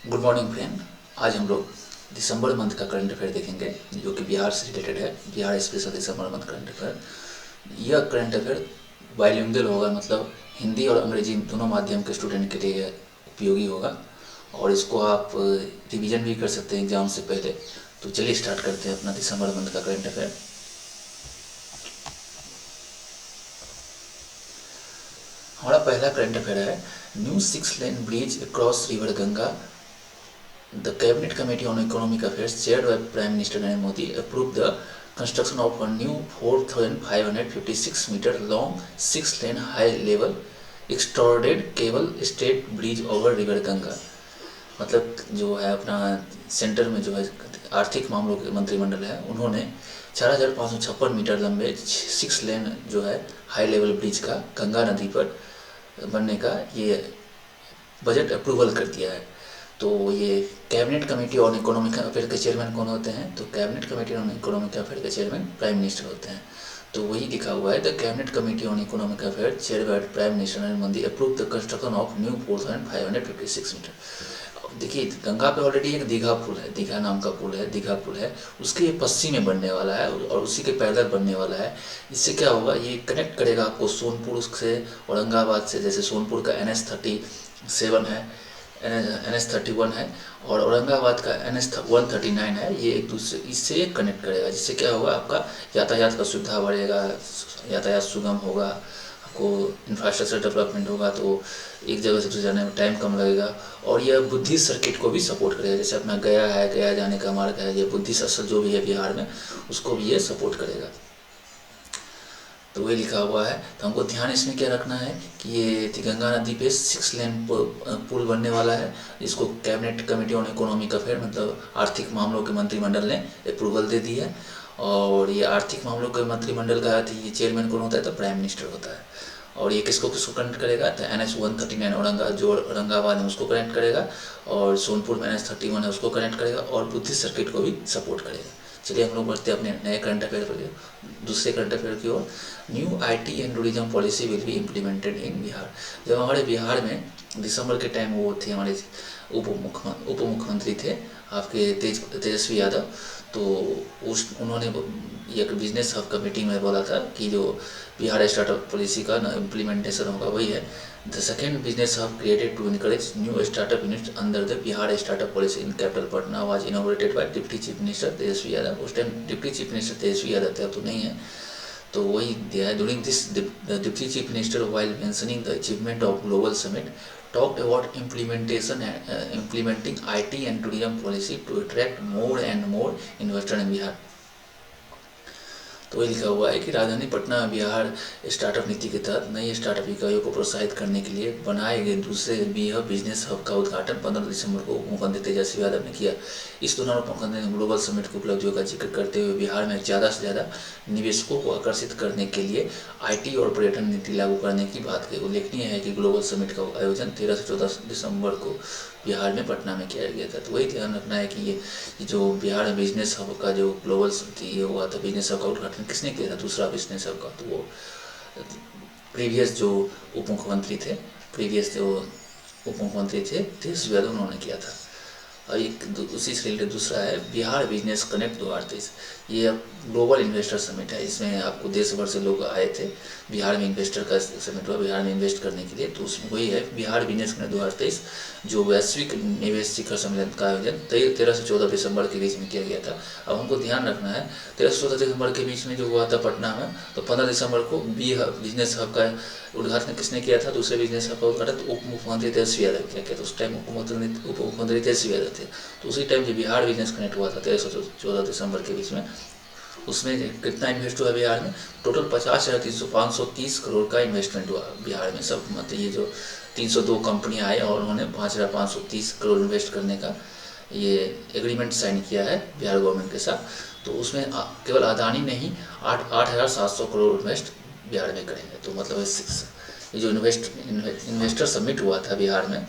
Good morning friend. आज हम लोग दिसंबर मंथ का करंट अफेयर देखेंगे जो कि बिहार से रिलेटेड है। बिहार स्पेशल दिसंबर मंथ करंट अफेयर। यह करंट अफेयर बाइलिंगुअल होगा, मतलब हिंदी और अंग्रेजी दोनों माध्यम के स्टूडेंट के लिए उपयोगी होगा और इसको आप रिवीजन भी कर सकते हैं एग्जाम से पहले। तो चलिए स्टार्ट करते हैं अपना दिसंबर मंथ का करंट अफेयर। हमारा पहला करंट अफेयर है new 6 lane bridge across river Ganga. The Cabinet Committee on Economic Affairs, chaired by Prime Minister Narendra Modi, approved the construction of a new 4,556-meter long 6-lane high-level extruded cable stayed bridge over River Ganga। मतलब जो है अपना centre में जो है आर्थिक मामलों के मंत्रिमंडल है, उन्होंने 4,556 मीटर लंबे 6 लेन जो है हाई लेवल ब्रिज का गंगा नदी पर बनने का ये बजट अप्रूवल कर दिया है। तो ये cabinet committee on economic affair के चेयरमैन कौन होते हैं? तो cabinet committee on economic affair के चेयरमैन प्राइम मिनिस्टर होते हैं। तो वही लिखा हुआ है the cabinet committee on economic affair chair by prime minister Narendra Modi approve the construction of new 4,556 metre. देखिए गंगा पे ऑलरेडी एक दीघा पुल है, दीघा नाम का पुल है, दीघा पुल है, उसके पश्चिम में बनने वाला है और उसी के पैरेलल बनने वाला है। इससे क्या होगा, ये कनेक्ट करेगा आपको सोनपुर से, औरंगाबाद से। जैसे सोनपुर का NH37 है, NH31 है और औरंगाबाद का NH139 है। ये एक दूसरे इससे कनेक्ट करेगा, जिससे क्या होगा, आपका यातायात का सुविधा बढ़ेगा, यातायात सुगम होगा, आपको इंफ्रास्ट्रक्चर डेवलपमेंट होगा, तो एक जगह से दूसरी जाने में टाइम कम लगेगा। और यह बुद्धि सर्किट को भी सपोर्ट करेगा। जैसे अपना गया है, गया जाने का मार्ग है, ये बुद्धि स्थल जो भी है बिहार में, उसको भी ये सपोर्ट करेगा। तो वही लिखा हुआ है। तो हमको ध्यान इसमें क्या रखना है कि ये गंगा नदी पे 6 लेन पुल बनने वाला है। इसको cabinet committee on economic affair मतलब आर्थिक मामलों के मंत्रिमंडल ने अप्रूवल दे दी है। और ये आर्थिक मामलों के मंत्रिमंडल का ये चेयरमैन कौन होता है? तो प्राइम मिनिस्टर होता है। और ये किसको किसको कनेक्ट करेगा? तो NH139 जो औरंगाबाद है उसको कनेक्ट करेगा, और सोनपुर में NH31 है उसको कनेक्ट करेगा, और बुद्धि सर्किट को भी सपोर्ट करेगा। चलिए हम लोग बढ़ते हैं अपने नए करंट अफेयर पर, दूसरे करंट अफेयर की ओर। New IT and tourism policy will be implemented in Bihar. जब हमारे बिहार में दिसंबर के टाइम वो थे, हमारे उप मुख्यमंत्री थे आपके तेजस्वी यादव, तो उन्होंने एक बिजनेस हब कमेटी में बोला था कि जो बिहार स्टार्टअप पॉलिसी का इम्प्लीमेंटेशन होगा वही है। The second business hub created to encourage new startup units under the Bihar startup policy in capital Patna was inaugurated by deputy chief minister Tejashwi Yadav. उस time deputy chief minister Tejashwi Yadav थे, अब तो नहीं है। तो वही दिया है। During this, the Deputy Chief Minister, while mentioning the achievement of Global Summit, talked about implementing IT and tourism policy to attract more and more investors in Bihar। तो वही लिखा हुआ है कि राजधानी पटना में बिहार स्टार्टअप नीति के तहत नई स्टार्टअप इकाइयों को प्रोत्साहित करने के लिए बनाए गए दूसरे बिजनेस हब का उद्घाटन 15 दिसंबर को उप मुख्यमंत्री तेजस्वी यादव ने किया। इस दौरान उप मुख्यमंत्री ने ग्लोबल समिट की उपलब्धियों का जिक्र करते हुए बिहार में ज़्यादा से ज़्यादा निवेशकों को आकर्षित करने के लिए IT और पर्यटन नीति लागू करने की बात कही। उल्लेखनीय है कि ग्लोबल समिट का आयोजन 13 से 14 दिसंबर को बिहार में पटना में किया गया था। तो वही ध्यान रखना है कि ये जो बिहार में बिजनेस हब का जो ग्लोबल ये हुआ था, बिजनेस हब का उद्घाटन किसने किया था? दूसरा बिजनेस हब का, तो वो प्रीवियस जो उप मुख्यमंत्री थे, तेजस्वी यादव, उन्होंने किया था। और एक उसी से रिलेटेड दूसरा है बिहार बिजनेस कनेक्ट 2023। ये ग्लोबल इन्वेस्टर समिट है। इसमें आपको देश भर से लोग आए थे, बिहार में इन्वेस्टर का समिट हुआ बिहार में इन्वेस्ट करने के लिए। तो उसमें वही है बिहार बिजनेस कनेक्ट 2023, जो वैश्विक निवेश शिखर सम्मेलन का आयोजन 13 से 14 दिसंबर के बीच में किया गया था। अब हमको ध्यान रखना है 13 से 14 दिसंबर के बीच में जो हुआ था पटना में, तो 15 दिसंबर को बिजनेस हब का उद्घाटन किसने किया था? दूसरे बिजनेस हब का उद्घाटन उप मुख्यमंत्री तेजस्वी यादव ने किया था। उस टाइम उप मुख्यमंत्री तेजस्वी यादव थे। तो उसी टाइम जो बिहार बिजनेस कनेक्ट हुआ था 13 से 14 दिसंबर के बीच में, उसमें कितना इन्वेस्ट हुआ बिहार में? टोटल 50,530 करोड़ का इन्वेस्टमेंट हुआ बिहार में। सब मतलब ये जो 302 कंपनियां आई और उन्होंने 5,530 करोड़ इन्वेस्ट करने का ये एग्रीमेंट साइन किया है बिहार गवर्नमेंट के साथ। तो उसमें केवल अदानी नहीं 8,700 करोड़ इन्वेस्ट बिहार में करेंगे। तो मतलब ये जो इन्वेस्टर समिट हुआ था बिहार में,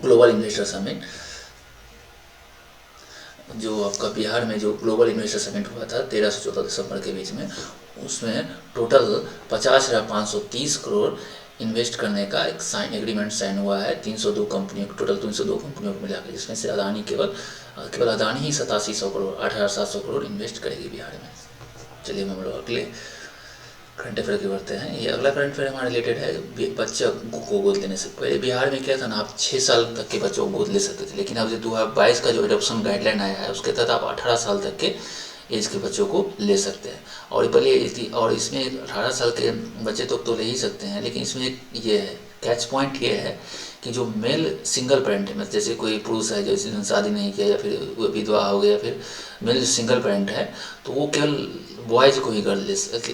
ग्लोबल इन्वेस्टर समिट, जो आपका बिहार में जो ग्लोबल इन्वेस्टर समिट हुआ था 13 से 14 दिसंबर के बीच में, उसमें टोटल 50,530 करोड़ इन्वेस्ट करने का एक एग्रीमेंट साइन हुआ है 302 कंपनियों, टोटल 302 कंपनियों को मिलाकर, जिसमें से अदानी केवल अदानी ही 8700 करोड़ 8700 करोड़ इन्वेस्ट करेगी बिहार में। चलिए हम लोग अगले करंट अफेयर के बढ़ते हैं। ये अगला करंट अफेयर हमारे रिलेटेड है बच्चा को गोद लेने से। पहले बिहार में क्या था ना, आप 6 साल तक के बच्चों को गोद ले सकते थे, लेकिन अब जो 2022 का जो एडॉप्शन गाइडलाइन आया है उसके तहत आप 18 साल तक के एज के बच्चों को ले सकते हैं। और पहले और इसमें 18 साल के बच्चे तो ले ही सकते हैं, लेकिन इसमें ये है कैच पॉइंट ये है कि जो मेल सिंगल पेरेंट है, मतलब जैसे कोई पुरुष है जो जिसने शादी नहीं किया या फिर वो विधवा हो गया, फिर मेल सिंगल पेरेंट है, तो वो केवल बॉयज़ को ही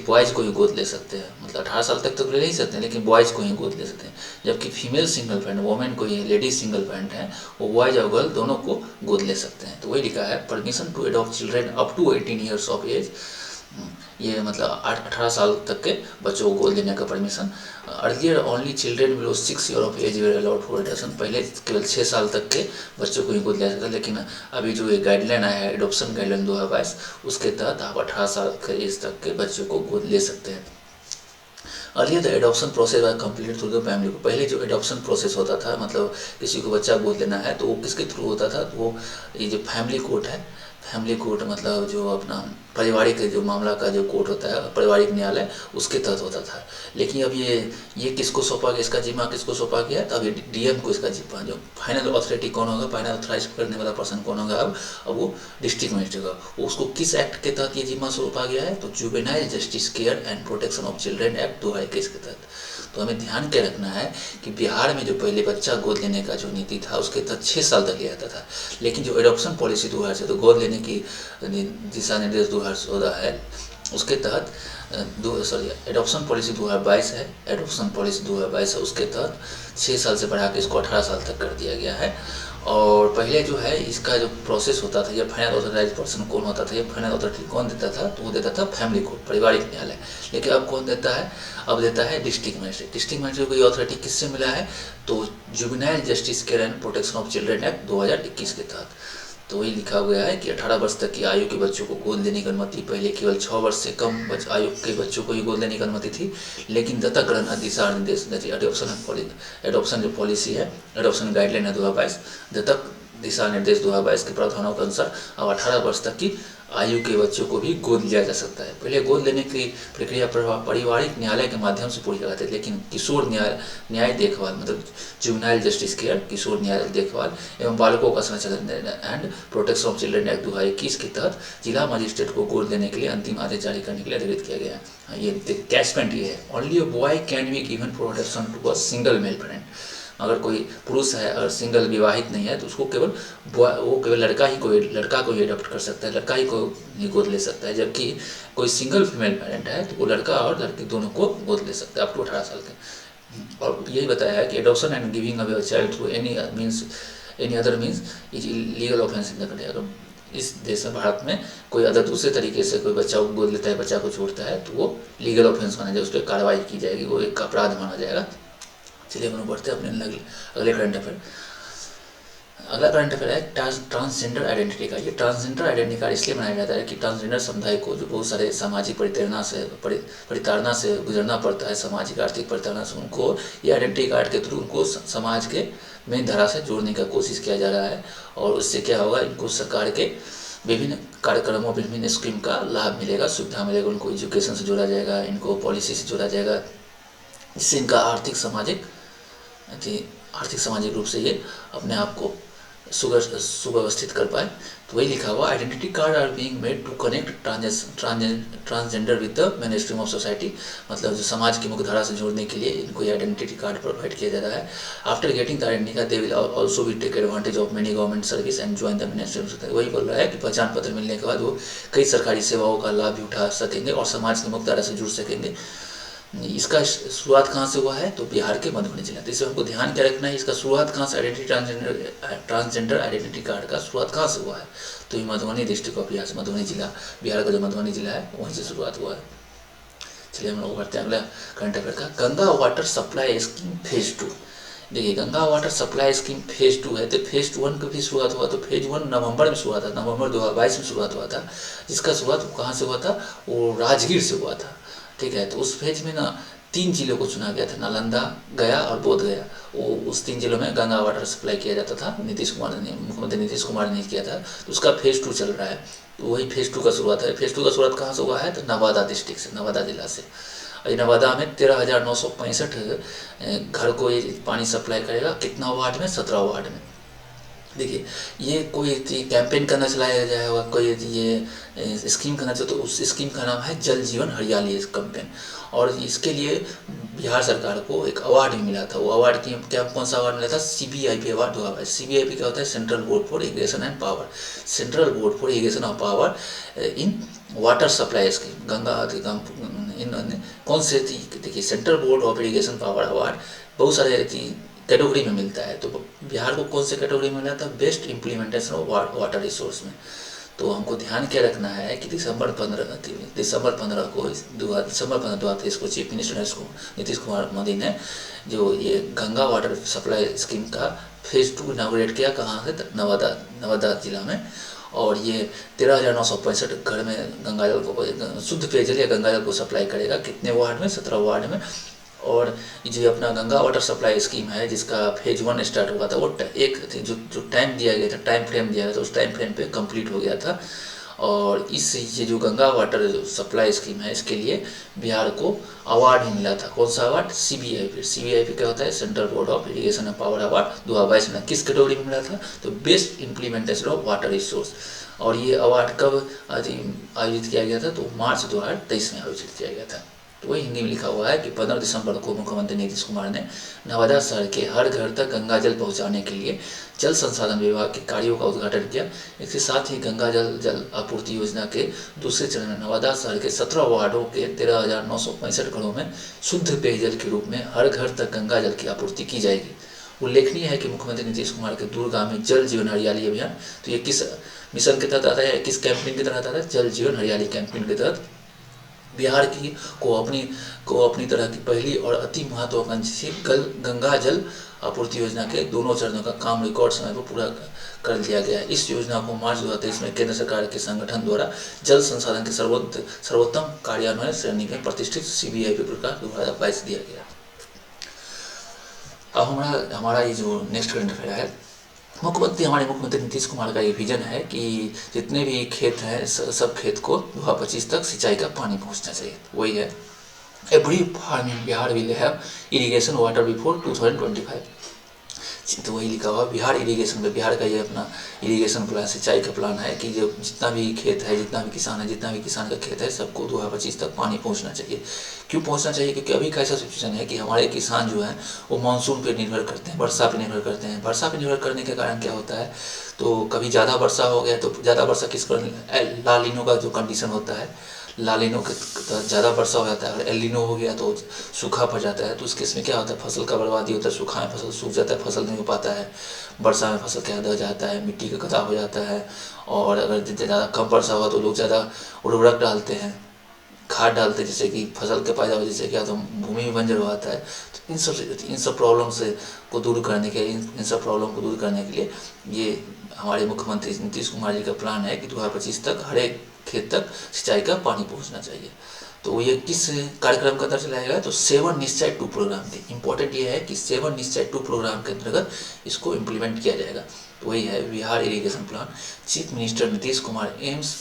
बॉयज़ को ही गोद ले सकते हैं। मतलब 18 साल तक तो ले नहीं सकते हैं, लेकिन बॉयज़ को ही गोद ले सकते हैं। जबकि फीमेल सिंगल पेरेंट, वोमेन को ही, लेडीज सिंगल पेरेंट हैं, वो बॉयज़ और गर्ल दोनों को गोद ले सकते हैं। तो वही लिखा है permission to adopt children up to 18 years of age. ये मतलब 18 साल तक के बच्चों को गोद लेने का permission. Earlier only children below 6 year of age were allowed for adoption. पहले केवल 6 साल तक के बच्चों को ही गोद लिया जाता था, लेकिन अभी जो ये गाइडलाइन आया है एडॉप्शन गाइडलाइन 2022, उसके तहत आप 18 साल के एज तक के बच्चों को गोद ले सकते हैं। Earlier the adoption process was complete through the family को। पहले जो एडॉप्शन प्रोसेस होता था, मतलब किसी को बच्चा गोद लेना है तो वो किसके थ्रू होता था, तो वो ये जो फैमिली कोर्ट है, फैमिली कोर्ट मतलब जो अपना पारिवारिक जो मामला का जो कोर्ट होता है, पारिवारिक न्यायालय, उसके तहत होता था। लेकिन अब ये किसको सौंपा गया, इसका जिम्मा किसको सौंपा गया है, तो अब ये डीएम को इसका जिम्मा, जो फाइनल अथॉरिटी कौन होगा, फाइनल अथॉराइज करने वाला पर्सन कौन होगा, अब वो डिस्ट्रिक्ट मजिस्ट्रेट होगा। उसको किस एक्ट के तहत ये जिम्मा सौंपा गया है, तो juvenile justice care and protection of children act 2021 के तहत। तो हमें ध्यान क्या रखना है कि बिहार में जो पहले बच्चा गोद लेने का जो नीति था उसके तहत 6 साल तक लिया जाता था, लेकिन जो एडॉप्शन पॉलिसी 2000 तो गोद लेने की दिशा निर्देश 2014 है, उसके तहत एडॉप्शन पॉलिसी 2022 है, एडॉप्शन पॉलिसी 2022 है, उसके तहत 6 साल से बढ़ा के इसको 18 साल तक कर दिया गया है। और पहले जो है इसका जो प्रोसेस होता था, ये फाइनल ऑथराइज पर्सन कौन होता था, ये फाइनल अथॉरिटी कौन देता था, तो वो देता था फैमिली कोर्ट, पारिवारिक न्यायालय। लेकिन अब कौन देता है, अब देता है डिस्ट्रिक्ट मजिस्ट्रेट। डिस्ट्रिक्ट मजिस्ट्रेट को ये अथॉरिटी किससे मिला है, तो juvenile justice care and protection of children act 2021 के तहत। तो वही लिखा गया है कि 18 वर्ष तक की आयु के बच्चों को गोद लेने की अनुमति, पहले केवल 6 वर्ष से कम आयु के बच्चों को ही गोद लेने की अनुमति थी, लेकिन दत्तक ग्रहण दिशा निर्देश एडॉप्शन जो पॉलिसी है, एडॉप्शन गाइडलाइन है 2022, दत्तक दिशा निर्देश 2022 के प्रावधानों के अनुसार अब 18 वर्ष तक की आयु के बच्चों को भी गोद लिया जा सकता है। पहले गोद लेने की प्रक्रिया पारिवारिक न्यायालय के माध्यम से पूरी जाती थी, लेकिन किशोर न्याय देखभाल मतलब जुवेनाइल जस्टिस केयर, किशोर न्याय देखभाल एवं बालकों का संरक्षण and protection of children act 2021 के तहत जिला मजिस्ट्रेट को गोद लेने के लिए अंतिम आदेश जारी करने के लिए अधिकृत किया गया है। ये कैचमेंट ये है, only a boy can be given protection to a single male parent. अगर कोई पुरुष है और सिंगल विवाहित नहीं है तो उसको केवल लड़का को ही अडॉप्ट कर सकता है, लड़का ही को ही गोद ले सकता है। जबकि कोई सिंगल फीमेल पेरेंट है तो वो लड़का और लड़की दोनों को गोद ले सकता है अप टू 18 साल के। और यही बताया है कि adoption and giving away a child through any other means is legal offence in the country. अगर इस देश में, भारत में कोई अदर दूसरे तरीके से कोई बच्चा को गोद लेता है, बच्चा को छोड़ता है, तो वो लीगल ऑफेंस माना जाएगा, उस पर कार्रवाई की जाएगी, वो एक अपराध माना जाएगा। चलिए हम बढ़ते हैं अपने अगले करंट अफेयर। अगला करंट अफेयर है ट्रांसजेंडर आइडेंटिटी कार्ड। ये ट्रांसजेंडर आइडेंटिटी कार्ड इसलिए बनाया जाता है कि ट्रांसजेंडर समुदाय को जो बहुत सारे सामाजिक परिताड़ना से गुजरना पड़ता है, सामाजिक आर्थिक परिताड़ना से, उनको ये आइडेंटिटी कार्ड के थ्रू उनको समाज के मेन धारा से जोड़ने का कोशिश किया जा रहा है। और उससे क्या होगा, इनको सरकार के विभिन्न कार्यक्रमों, विभिन्न स्कीम का लाभ मिलेगा, सुविधा मिलेगा, उनको एजुकेशन से जोड़ा जाएगा, इनको पॉलिसी से जोड़ा जाएगा, जिससे इनका आर्थिक सामाजिक रूप से ये अपने आप को सुव्यवस्थित कर पाए। तो वही लिखा हुआ identity card are being made to connect transgender with the mainstream of society. मतलब जो समाज की मुख्य धारा से जोड़ने के लिए इनको ये आइडेंटिटी कार्ड प्रोवाइड किया जा रहा है। After getting the identity card they will also be take advantage of many government service and join the mainstream society. वही बोल रहा है कि पहचान पत्र मिलने के बाद वो कई सरकारी सेवाओं का लाभ भी उठा सकेंगे और समाज की मुख्य धारा से जुड़ सकेंगे। इसका शुरुआत कहाँ से हुआ है, तो बिहार के मधुबनी जिला। तो इसमें हमको ध्यान क्या रखना है, इसका शुरुआत कहाँ से, ट्रांसजेंडर आइडेंटिटी कार्ड का शुरुआत कहाँ से हुआ है, तो ये मधुबनी डिस्ट्रिक्ट ऑफ बिहार से, मधुबनी जिला, बिहार का जो मधुबनी जिला है वहीं से शुरुआत हुआ है। चलिए हम लोग बढ़ते हैं अगला करंट अफेयर का। Ganga water supply scheme phase 2। देखिए Ganga water supply scheme phase 2 है, तो फेज 1 की भी शुरुआत हुआ, तो फेज 1 नवंबर में शुरुआत था, नवंबर 2022 में शुरुआत हुआ था, जिसका शुरुआत कहाँ से हुआ था, वो राजगीर से हुआ था। ठीक है, तो उस फेज में ना 3 जिलों को चुना गया था, नालंदा, गया और बोध गया। वो उस 3 जिलों में गंगा वाटर सप्लाई किया जाता था। मुख्यमंत्री नीतीश कुमार ने किया था। तो उसका फेज़ 2 चल रहा है। तो वही फेज़ 2 का शुरुआत है। फेज़ 2 का शुरुआत कहाँ से हुआ है? तो नवादा डिस्ट्रिक्ट से, नवादा जिला से। और नवादा में 13,965 घर को ये पानी सप्लाई करेगा। कितना वार्ड में? 17 वार्ड में। देखिए, ये कोई कैंपेन करना चलाया जाए होगा, कोई ये स्कीम करना चाहिए, तो उस स्कीम का नाम है जल जीवन हरियाली कैंपेन। और इसके लिए बिहार सरकार को एक अवार्ड भी मिला था। वो अवार्ड की क्या, कौन सा अवार्ड मिला था? CBIP award 2022। CBIP क्या होता है? Central board for irrigation and power. Central board for irrigation और power in water supply scheme. Ganga इन कौन से देखिए, central board of irrigation power award बहुत सारे कैटेगरी में मिलता है। तो बिहार को कौन से कैटेगरी में मिला था? Best implementation of water resource में। तो हमको ध्यान क्या रखना है कि दिसंबर 15 को दिसंबर 15 2023 को चीफ मिनिस्टर नीतीश कुमार मोदी ने जो ये गंगा वाटर सप्लाई स्कीम का फेज़ 2 इनागुरेट किया। कहाँ से? नवादा जिला में। और ये 13,965 घर में गंगा जल को, शुद्ध पेयजल या गंगा जल को सप्लाई करेगा। कितने वार्ड में? 17 वार्ड में। और जो अपना गंगा वाटर सप्लाई स्कीम है, जिसका फेज़ 1 स्टार्ट हुआ था, वो एक जो टाइम दिया गया था, टाइम फ्रेम दिया गया था, उस टाइम फ्रेम पे कंप्लीट हो गया था। और ये जो गंगा वाटर सप्लाई स्कीम है, इसके लिए बिहार को अवार्ड भी मिला था। कौन सा अवार्ड? CBIP क्या होता है? Central board of irrigation and power award 2022 में। किस कैटेगरी में मिला था? तो best implementation of water resource. और ये अवार्ड कब आयोजित किया गया था? तो मार्च 2023 में आयोजित किया गया था। तो वही हिंदी में लिखा हुआ है कि 15 दिसंबर को मुख्यमंत्री नीतीश कुमार ने नवादा शहर के हर घर तक गंगा जल पहुंचाने के लिए जल संसाधन विभाग के कार्यों का उद्घाटन किया। इसके साथ ही गंगा जल आपूर्ति योजना के दूसरे चरण में नवादा शहर के 17 वार्डों के 13,965 घरों में शुद्ध पेयजल के रूप में हर घर तक गंगा जल की आपूर्ति की जाएगी। उल्लेखनीय है कि मुख्यमंत्री नीतीश कुमार के दूरगामी जल जीवन हरियाली अभियान, तो ये किस मिशन के तहत आता है, किस कैंपेन के तहत आता है? जल जीवन हरियाली कैंपेन के तहत बिहार को अपनी तरह की पहली और अति महत्वाकांक्षी गंगा जल आपूर्ति योजना के दोनों चरणों का काम रिकॉर्ड समय पर पूरा कर लिया गया है। इस योजना को मार्च 2023 में केंद्र सरकार के संगठन द्वारा जल संसाधन के सर्वोत्तम कार्यान्वयन श्रेणी में प्रतिष्ठित CBIP पुरस्कार 2022 दिया गया। अब हमारा ये जो नेक्स्ट करंट अफेयर है, हमारे मुख्यमंत्री नीतीश कुमार का ये विजन है कि जितने भी खेत हैं, सब खेत को 2025 तक सिंचाई का पानी पहुंचना चाहिए। वही है, every farm in Bihar will have irrigation water before 2025। तो वही लिखा हुआ बिहार इरिगेशन में। बिहार का ये अपना इरिगेशन प्लान, सिंचाई का प्लान है कि जो जितना भी खेत है, जितना भी किसान का खेत है, सबको 2025 तक पानी पहुंचना चाहिए। क्यों पहुंचना चाहिए? क्योंकि अभी का ऐसा सिचुएशन है कि हमारे किसान जो हैं वो मानसून पे निर्भर करते हैं, वर्षा पे निर्भर करते हैं। वर्षा पे निर्भर करने के कारण क्या होता है, तो कभी ज़्यादा वर्षा हो गया तो ज़्यादा वर्षा किस पर? ला नीनो का जो कंडीशन होता है, ला नीनो के ज़्यादा वर्षा हो जाता है। अगर एल नीनो हो गया तो सूखा पड़ जाता है। तो उस केस में क्या होता है? फसल का बर्बादी होता है। सूखा में फसल सूख जाता है, फसल नहीं हो पाता है। वर्षा में फसल क्या हो जाता है, मिट्टी का कटाव हो जाता है। और अगर ज़्यादा कम वर्षा हुआ तो लोग ज़्यादा उर्वरक डालते हैं, खाद डालते हैं, जिससे कि फसल के पैदावार, जिससे क्या होता है, भूमि भी बंजर हो जाता है। तो इन सब प्रॉब्लम को दूर करने के लिए ये हमारे मुख्यमंत्री नीतीश कुमार जी का प्लान है कि 2025 तक हर एक खेत तक सिंचाई का पानी पहुंचना चाहिए। तो ये किस कार्यक्रम के अंदर चलाएगा? तो 7 निश्चय 2 प्रोग्राम थी। इंपॉर्टेंट ये है कि 7 निश्चय 2 प्रोग्राम के अंतर्गत इसको इम्प्लीमेंट किया जाएगा। तो वही है Bihar irrigation plan. Chief minister Nitish Kumar aims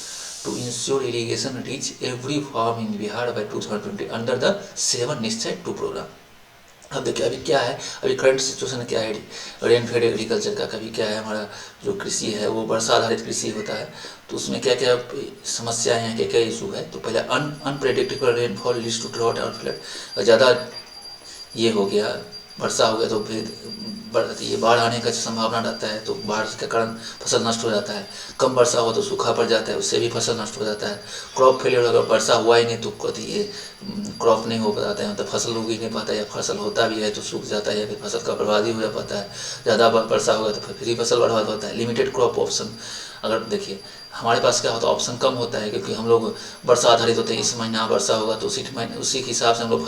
to ensure irrigation reach every farm in Bihar by 2020 under the 7 Nishchay 2 programme. अब देखिए अभी क्या है, अभी करंट सिचुएशन क्या है रेनफेड एग्रीकल्चर का। कभी क्या है, हमारा जो कृषि है वो वर्षा आधारित कृषि होता है। तो उसमें क्या क्या समस्याएं हैं, क्या क्या इशू है? तो पहले unpredictable rainfall leads to drought और फ्लड। ज़्यादा ये हो गया, वर्षा हो गया तो फिर ये बाढ़ आने का संभावना रहता है, तो बाढ़ के कारण फसल नष्ट हो जाता है। कम वर्षा हो तो सूखा पड़ जाता है, उससे भी फसल नष्ट हो जाता है। क्रॉप फेलियर, अगर वर्षा हुआ ही नहीं तो ये क्रॉप नहीं हो पाता है, मतलब फसल उग ही नहीं पाता है, या फसल होता भी है तो सूख जाता है, या फिर फसल का बर्बादी हो जाता है। ज़्यादा वर्षा होगा तो फिर ही फसल बर्बाद होता है। लिमिटेड क्रॉप ऑप्शन, अगर देखिए हमारे पास क्या होता है, ऑप्शन कम होता है, क्योंकि हम लोग वर्षा आधारित होते हैं। इस महीना वर्षा होगा तो उसी के हिसाब से हम लोग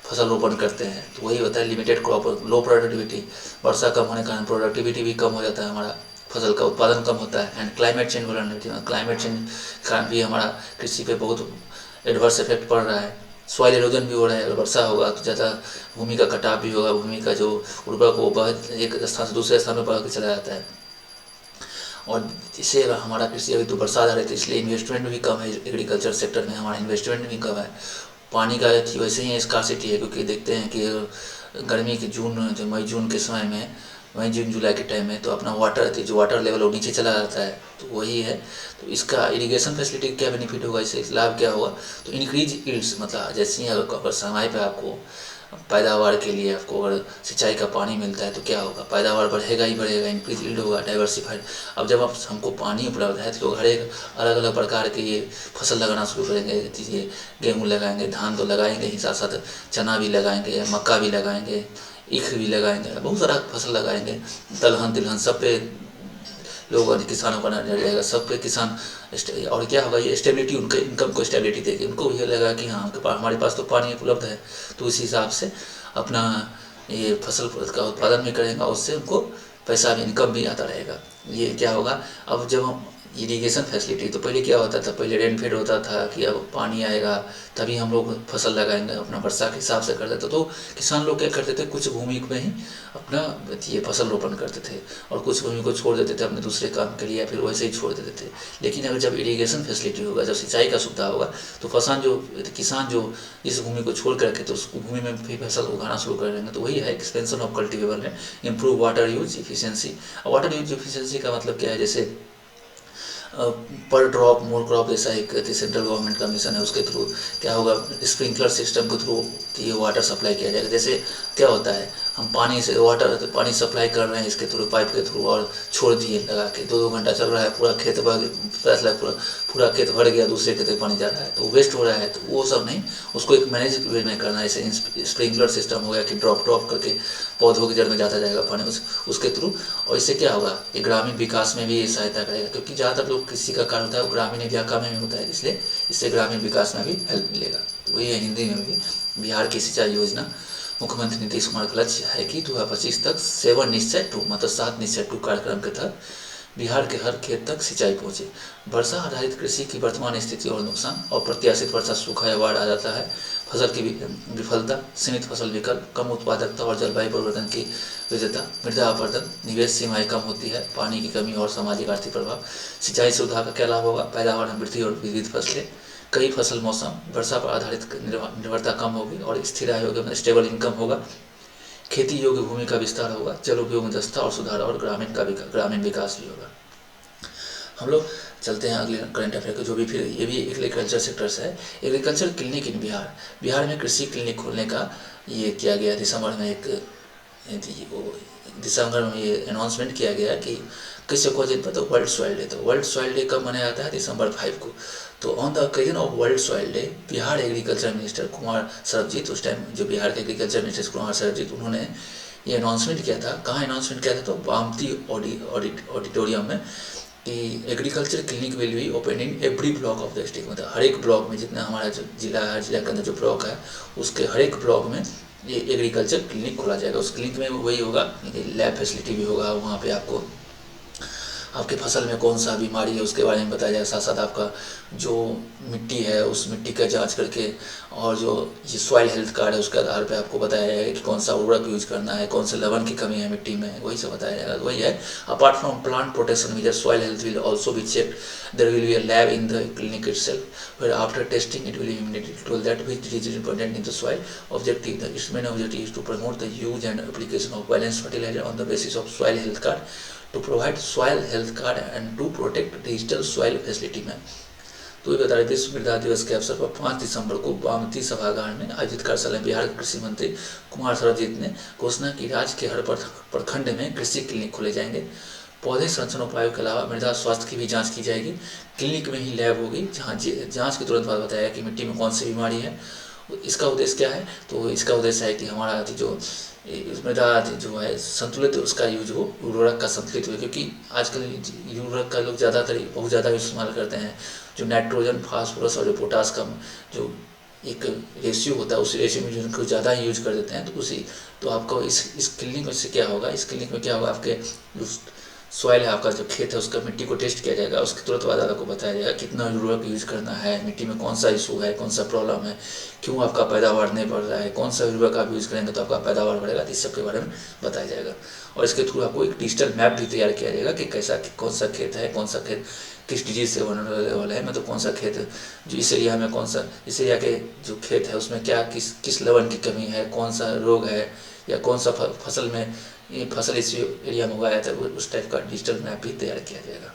फसल रोपण करते हैं। तो वही होता है लिमिटेड क्रॉप, लो प्रोडक्टिविटी। वर्षा कम होने के कारण प्रोडक्टिविटी भी कम हो जाता है, हमारा फसल का उत्पादन कम होता है। And climate change vulnerability, climate change के कारण भी हमारा कृषि पे बहुत एडवर्स इफेक्ट पड़ रहा है। सॉइल एरोजन भी हो रहा है। अगर वर्षा होगा तो ज़्यादा भूमि का कटाव भी होगा, भूमि का जो उर्वरक वो बहुत एक स्थान से दूसरे स्थान पर बढ़ के चला जाता है। और इससे हमारा कृषि अभी तो बरसात आ रही है, इसलिए इन्वेस्टमेंट भी कम है एग्रीकल्चर सेक्टर में, हमारा इन्वेस्टमेंट भी कम है। पानी का वैसे ही स्कार्सिटी है, क्योंकि देखते हैं कि गर्मी के जो मई जून के समय में, मई जून जुलाई के टाइम में तो अपना जो वाटर लेवल वो नीचे चला जाता है, तो वही है। तो इसका इरिगेशन फैसिलिटी क्या बेनिफिट होगा, इससे लाभ क्या होगा, तो इंक्रीज यील्ड्स, मतलब जैसे ही अगर समय पे आपको पैदावार के लिए आपको अगर सिंचाई का पानी मिलता है तो क्या होगा, पैदावार बढ़ेगा ही बढ़ेगा, इंक्रीज यील्ड होगा, डाइवर्सिफाइड। अब जब आप हमको पानी उपलब्ध है तो लोग हर एक अलग अलग प्रकार के ये फसल लगाना शुरू करेंगे। ये गेहूँ लगाएंगे, धान तो लगाएंगे ही, साथ साथ चना भी लगाएंगे, मक्का भी लगाएंगे, ईख भी लगाएंगे, बहुत सारा फसल लगाएंगे, दलहन तिलहन सब पे लोगों ने किसानों का निर्णय रहेगा, सब पे किसान। और क्या होगा, ये स्टेबिलिटी, उनके इनकम को स्टेबिलिटी देगी, उनको ये लगा कि हाँ हमारे पास तो पानी उपलब्ध है, तो इस हिसाब से अपना ये फसल का उत्पादन भी करेंगे, और उससे उनको पैसा भी, इनकम भी आता रहेगा। ये क्या होगा, अब जब हम इरिगेशन फैसिलिटी, तो पहले क्या होता था, पहले रेनफेड होता था कि अब पानी आएगा तभी हम लोग फसल लगाएंगे, अपना वर्षा के हिसाब से करते थे। तो किसान लोग क्या करते थे, कुछ भूमि में ही अपना ये फसल रोपण करते थे, और कुछ भूमि को छोड़ देते थे अपने दूसरे काम के लिए, या फिर वैसे ही छोड़ देते थे। लेकिन अगर जब इरिगेशन फैसिलिटी होगा, जब सिंचाई का सुविधा होगा, तो किसान जो इस भूमि को छोड़ करके तो उस भूमि में भी फसल उगाना शुरू कर देंगे। तो वही है expansion of cultivable land, improve water use efficiency. Water use efficiency का मतलब क्या है, जैसे पर ड्रॉप मोर क्रॉप जैसा एक सेंट्रल गवर्नमेंट का मिशन है, उसके थ्रू क्या होगा, स्प्रिंकलर सिस्टम के थ्रू ये वाटर सप्लाई किया जाएगा। जैसे क्या होता है, हम पानी सप्लाई कर रहे हैं इसके थ्रू, पाइप के थ्रू, और छोड़ दिए लगा के, 2-2 घंटा चल रहा है, पूरा खेत पूरा खेत भर गया, दूसरे खेत में पानी जा रहा है तो वेस्ट हो रहा है। तो वो सब नहीं, उसको एक मैनेज वे में करना है। जैसे स्प्रिंकलर सिस्टम हो गया कि ड्रॉप करके पौधों की जड़ में जाता जाएगा पानी उसके थ्रू। और इससे क्या होगा, ये ग्रामीण विकास में भी ये सहायता करेगा, क्योंकि ज़्यादातर लोग कृषि का कार्य होता है वो ग्रामीण इलाका में भी होता है, इसलिए इससे ग्रामीण विकास में भी हेल्प मिलेगा। तो वही है हिंदी में भी, बिहार की सिंचाई योजना मुख्यमंत्री नीतीश कुमार का लक्ष्य है कि 2025 तक 7 निश्चय 2 मतलब 7 निश्चय 2 कार्यक्रम के तहत बिहार के हर खेत तक सिंचाई पहुंचे। वर्षा आधारित कृषि की वर्तमान स्थिति और नुकसान, और प्रत्याशित वर्षा, सूखा या बाढ़ आ जाता है, फसल की विफलता, सीमित फसल विकल्प, कम उत्पादकता और जलवायु परिवर्तन की विविधता, मृदा अपरदन, निवेश सीमाएं कम होती है, पानी की कमी और सामाजिक आर्थिक प्रभाव। सिंचाई सुविधा का क्या लाभ होगा, पैदावार में वृद्धि और विविध फसलें, कई फसल मौसम, वर्षा पर आधारित निर्भरता कम होगी और स्थिर आय होगी, मतलब स्टेबल इनकम होगा, खेती योग्य भूमि का विस्तार होगा, जल उपयोग में दक्षता और सुधार, और ग्रामीण विकास भी होगा। हम लोग चलते हैं अगले करंट अफेयर को, जो भी फिर ये भी एग्रीकल्चर सेक्टर से है। एग्रीकल्चर क्लिनिक इन बिहार में कृषि क्लिनिक खोलने का ये किया गया, दिसंबर में ये अनाउंसमेंट किया गया कि किससे को दिन पर, तो वर्ल्ड सॉइल डे। तो वर्ल्ड सॉइल डे कब मनाया जाता है, दिसंबर 5 को। तो on the occasion of world soil day, Bihar agriculture minister Kumar Sarabjit, उस टाइम जो बिहार के एग्रीकल्चर मिनिस्टर कुमार सरबजीत, उन्होंने ये अनाउंसमेंट किया था। कहाँ अनाउंसमेंट किया था, तो बामती ऑडिटोरियम में, कि agriculture clinic will be open in every block of the district, मतलब हर एक ब्लॉक में, जितना हमारा जो जिला है, जिला के अंदर जो ब्लॉक है, उसके हर एक ब्लॉक में ये एग्रीकल्चर क्लिनिक खोला जाएगा। उस क्लिनिक में वही होगा, लैब फैसिलिटी भी होगा, वहाँ पे आपको आपके फसल में कौन सा बीमारी है उसके बारे में बताया जाएगा, साथ साथ आपका जो मिट्टी है उस मिट्टी का जांच करके, और जो ये सॉइल हेल्थ कार्ड है उसके आधार पे आपको बताया जाएगा कि कौन सा उर्वरक यूज करना है, कौन से लवण की कमी है मिट्टी में, वही सब बताया जाएगा। वही है, apart from plant protection measure, soil health will also be check, there will be a lab in the clinic itself, where after testing it will be immediately told that which disease is present in the soil. Objective, the its main objective is to promote the use and application of balance fertiliser on the basis of soil health card, to provide soil health card and to protect digital soil facility में। तो ये बता रहे, विश्व मृदा दिवस के अवसर पर 5 दिसंबर को बामती सभागार में आयोजित कार्यशाला में बिहार के कृषि मंत्री कुमार सरबजीत ने घोषणा की, राज्य के हर प्रखंड में कृषि क्लिनिक खोले जाएंगे। पौधे संरक्षण उपायों के अलावा मृदा स्वास्थ्य की भी जांच की जाएगी। क्लिनिक में ही लैब होगी, जहाँ जांच के तुरंत बाद बताया कि मिट्टी में कौन सी बीमारी है। इसका उद्देश्य क्या है, तो इसका उद्देश्य है कि हमारा जो मृदा जो है संतुलित, उसका यूज हो, उर्वरक का संतुलित हो, क्योंकि आजकल उर्वरक का लोग बहुत ज़्यादा इस्तेमाल करते हैं। जो नाइट्रोजन, फास्फोरस और जो पोटास का जो एक रेशियो होता है, उस रेशियो में जो ज़्यादा यूज कर देते हैं, तो आपको इस क्लिनिक में से क्या होगा, इस क्लिनिक में क्या होगा, आपके सॉइल है आपका, जो खेत है उसका मिट्टी को टेस्ट किया जाएगा, उसके तुरंत बाद आपको बताया जाएगा कितना उर्वरक यूज करना है, मिट्टी में कौन सा इशू है, कौन सा प्रॉब्लम है, क्यों आपका पैदावार नहीं बढ़ रहा है, कौन सा उर्वरक आप यूज़ करेंगे तो आपका पैदावार बढ़ेगा, इस सब के बारे में बताया जाएगा। और इसके थ्रू आपको एक डिजिटल मैप भी तैयार किया जाएगा कि कैसा कौन सा खेत है, कौन सा खेत किस डिजीज़ से वनरेबल है, मतलब कौन सा खेत जो इस एरिया में, कौन सा इस एरिया के जो खेत है उसमें क्या किस लेवल की कमी है, कौन सा रोग है, या कौन सा फसल में ये फसल इस एरिया में उगाया था, उस टाइप का डिजिटल मैप भी तैयार किया जाएगा।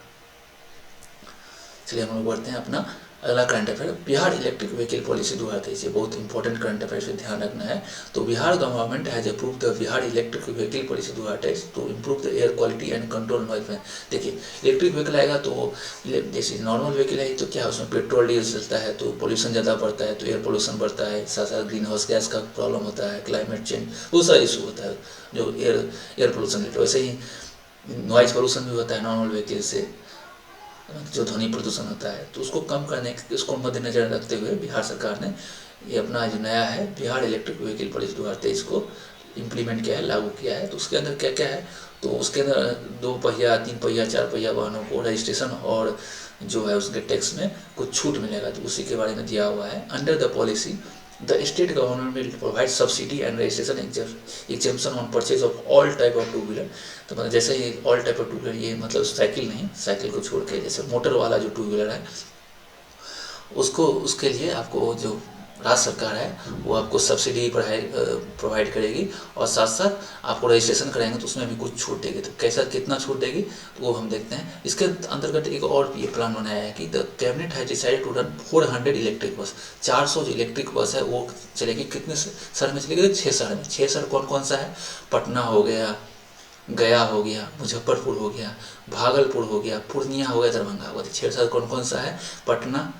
चलिए हम लोग बढ़ते हैं अपना अगला current affair, Bihar electric vehicle policy 2023। ये बहुत इंपॉर्टेंट करंट अफेयर से ध्यान रखना है। तो Bihar government has approved the Bihar electric vehicle policy 2023 to improve the air quality and control noise. देखिए इलेक्ट्रिक व्हीकल आएगा तो जैसे नॉर्मल व्हीकल है तो क्या है, उसमें पेट्रोल डीजल चलता है तो पोल्यूशन ज़्यादा बढ़ता है, तो एयर पोल्यूशन बढ़ता है, साथ साथ ग्रीन हाउस गैस का प्रॉब्लम होता है, क्लाइमेट चेंज बहुत सारा इशू होता है जो एयर पोल्यूशन रिलेटेड। वैसे ही नॉइज पोल्यूशन भी होता है नॉर्मल व्हीकल से, जो ध्वनि प्रदूषण होता है, तो उसको कम करने उसको मद्देनजर रखते हुए बिहार सरकार ने ये अपना जो नया है बिहार इलेक्ट्रिक व्हीकल पॉलिसी 2023 को इम्प्लीमेंट किया है, लागू किया है। तो उसके अंदर क्या क्या है, तो उसके अंदर 2 पहिया 3 पहिया 4 पहिया वाहनों को रजिस्ट्रेशन और जो है उसके टैक्स में कुछ छूट मिलेगा, तो उसी के बारे में दिया हुआ है। Under the policy the state government will provide subsidy and registration exemption on purchase of all type of 2 wheeler. तो मतलब जैसे ही ऑल टाइप ऑफ 2 व्हीलर, ये मतलब साइकिल नहीं, साइकिल को छोड़ के जैसे मोटर वाला जो 2 व्हीलर है उसको, उसके लिए आपको जो राज्य सरकार है वो आपको सब्सिडी प्रोवाइड करेगी, और साथ साथ आपको रजिस्ट्रेशन कराएंगे तो उसमें भी कुछ छूट देगी। तो कैसा कितना छूट देगी तो वो हम देखते हैं। इसके अंतर्गत एक और ये प्लान बनाया है कि the cabinet has decided to run 400 electric bus. 400 जो इलेक्ट्रिक बस है वो चलेगी कितने शहर में चलेगी, 6 शहर में। 6 शहर कौन कौन सा है, पटना हो गया, गया हो गया, मुजफ्फरपुर हो गया, भागलपुर हो गया, पूर्णिया हो गया, दरभंगा हो गया। 6 शहर कौन कौन सा है, पटना,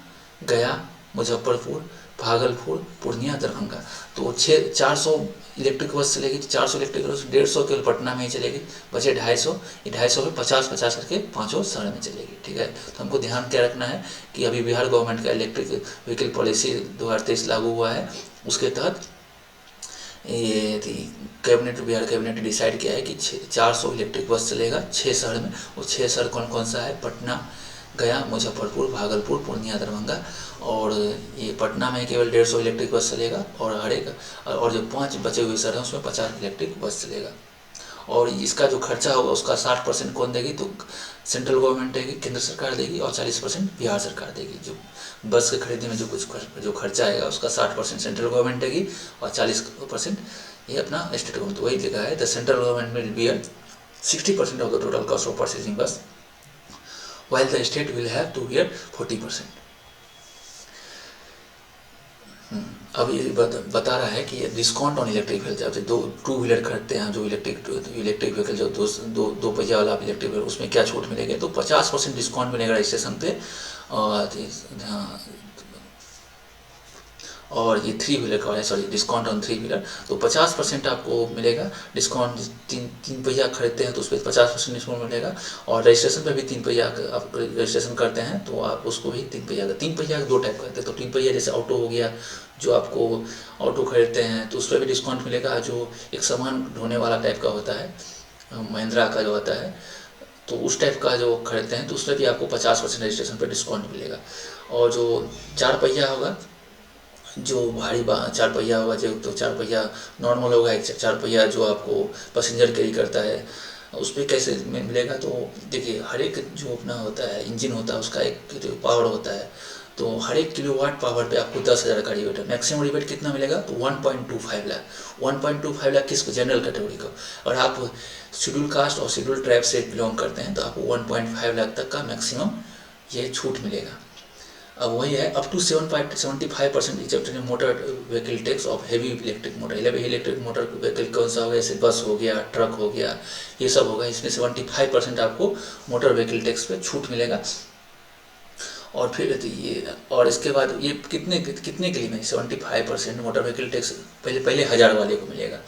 गया, मुजफ्फरपुर, भागलपुर, पूर्णिया, दरभंगा। तो 400 इलेक्ट्रिक बस चलेगी। 400 इलेक्ट्रिक बस 150 केवल पटना में ही चलेगी, बचे 250। ये 250 में 50-50 करके 5 शहर में चलेगी, ठीक है। तो हमको ध्यान क्या रखना है कि अभी बिहार गवर्नमेंट का इलेक्ट्रिक व्हीकल पॉलिसी 2023 लागू हुआ है, उसके तहत ये बिहार कैबिनेट ने डिसाइड किया है कि 400 इलेक्ट्रिक बस चलेगा 6 शहर में। और 6 शहर कौन कौन सा है, पटना, गया, मुजफ्फरपुर, भागलपुर, पूर्णिया, दरभंगा। और ये पटना में केवल 150 इलेक्ट्रिक बस चलेगा, और हर एक और जो 5 बचे हुए शहर हैं उसमें 50 इलेक्ट्रिक बस चलेगा। और इसका जो खर्चा होगा उसका 60% कौन देगी, तो सेंट्रल गवर्नमेंट देगी, केंद्र सरकार देगी, और 40% बिहार सरकार देगी। जो बस के खरीदने में जो खर्चा आएगा उसका 60% सेंट्रल गवर्नमेंट देगी, और 40% ये अपना स्टेट गवर्नमेंट। वही लिखा है, the central government will beer 60% of the total cost of purchasing बस, while the state will have to bear 40%। अब ये बता रहा है कि डिस्काउंट ऑन इलेक्ट्रिक व्हीकल, जब 2 व्हीलर खरीदते हैं, जो इलेक्ट्रिक व्हीकल जो दो पहिया वाला इलेक्ट्रिक व्हीकल, उसमें क्या छूट मिलेगी, तो 50% डिस्काउंट मिलेगा रजिस्ट्रेशन पे। और ये 3 व्हीलर का है, सॉरी, डिस्काउंट ऑन 3 व्हीलर, तो 50% आपको मिलेगा डिस्काउंट। 3 पहिया खरीदते हैं तो उस पर 50% डिस्काउंट मिलेगा। और रजिस्ट्रेशन पे भी 3 पहिया आप रजिस्ट्रेशन करते हैं तो आप उसको भी 3 पहिया 2 टाइप करते हैं। तो 3 पहिया जैसे ऑटो हो गया, जो आपको ऑटो खरीदते हैं तो उस पर भी डिस्काउंट मिलेगा। जो एक सामान ढोने वाला टाइप का होता है, महिंद्रा का जो होता है, तो उस टाइप का जो खरीदते हैं तो उसमें भी आपको 50% रजिस्ट्रेशन पर डिस्काउंट मिलेगा। और जो 4 पहिया होगा, जो भारी 4 पहिया होगा, जो तो 4 पहिया नॉर्मल होगा, एक 4 पहिया जो आपको पैसेंजर कैरी करता है, उस पर कैसे मिलेगा, तो देखिए हर एक जो अपना होता है इंजन होता है उसका एक पावर होता है, तो हर एक किलोवाट पावर पे आपको 10,000 का रिबेट है। मैक्सिमम रिबेट कितना मिलेगा, तो 1.25 लाख। 1.25 लाख किसको, जनरल कैटेगरी को। और आप शेड्यूल कास्ट और शेड्यूल ट्राइब से बिलोंग करते हैं तो आपको 1.5 लाख तक का मैक्सिमम ये छूट मिलेगा। अब वही है, up to 75% accepted motor vehicle tax of heavy electric motor. Electric motor vehicle कौन सा होगा, जैसे बस हो गया, ट्रक हो गया, ये सब होगा। इसमें 75% आपको मोटर व्हीकल टैक्स पे छूट मिलेगा। और फिर तो ये, और इसके बाद ये कितने के लिए में 75% मोटर व्हीकल टैक्स पहले 1000 वाले को मिलेगा।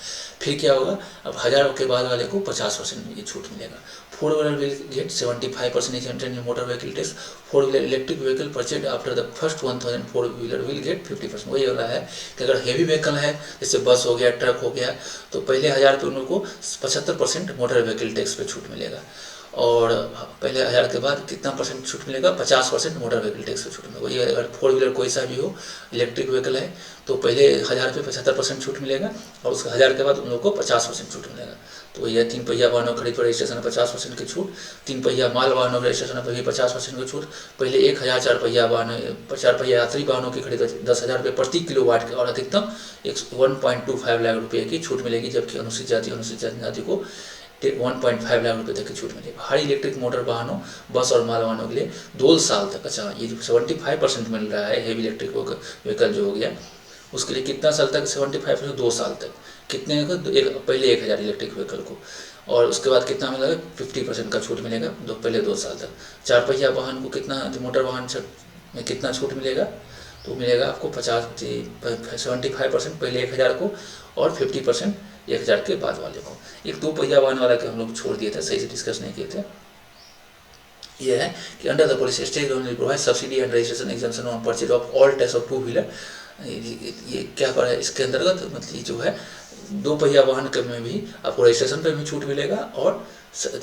फिर क्या होगा, अब 1000 के बाद वाले को 50% ये छूट मिलेगा। 4 wheeler will get 75% exemption in motor vehicle tax। 4 wheeler electric vehicle purchase after the first 1000 4 wheeler will get 50%। वही वाला है कि अगर हेवी व्हीकल है जैसे बस हो गया, ट्रक हो गया, तो पहले 1000 पे उन लोगों को 75% मोटर व्हीकल टैक्स पे छूट मिलेगा। और पहले 1000 के बाद कितना परसेंट छूट मिलेगा, 50% मोटर व्हीकल टैक्स पे छूट मिलेगा। वही अगर 4 व्हीलर कोई सा भी हो, इलेक्ट्रिक व्हीकल है, तो पहले 1000 पे 75% छूट मिलेगा और उसके 1000 के बाद उन लोगों को 50% छूट मिलेगा। तो वही है 3 पहिया वाहनों खरीद पर रजिस्ट्रेशन 50% की छूट, 3 पहिया माल वाहनों के रजिस्ट्रेशन पर भी 50% की छूट। पहले 1000 4 पहिया वाहनों 4 पहिया यात्री वाहनों की खरीद 10,000 रुपये प्रति किलोवाट के और अधिकतम 1.25 लाख रुपये की छूट मिलेगी, जबकि अनुसूचित जाति अनुसूचित जनजाति को 1.5 लाख रुपये तक की छूट मिलेगी। भारी इलेक्ट्रिक मोटर वाहनों, बस और माल वाहनों के लिए 2 साल तक, अच्छा ये 75% मिल रहा है हेवी इलेक्ट्रिक व्हीकल जो हो गया, उसके लिए कितना साल तक, 75% 2 साल तक। कितने का, पहले 1000 इलेक्ट्रिक व्हीकल को, और उसके बाद कितना मिलेगा, 50% का छूट मिलेगा पहले 2 साल तक। 4 पहिया वाहन को कितना, मोटर वाहन में कितना छूट मिलेगा, तो मिलेगा आपको 75% पहले 1000 को और 50% 1000 के बाद वाले को। एक 2 पहिया वाहन वाला के हम लोग छोड़ दिए थे, सही से डिस्कस नहीं किए थे। यह है कि under the policy state government provide subsidy and registration exemption on purchase of all types of 2 wheeler. ये क्या कर रहा है इसके अंतर्गत, मतलब ये जो है 2 पहिया वाहन के में भी आपको रजिस्ट्रेशन पे भी छूट मिलेगा और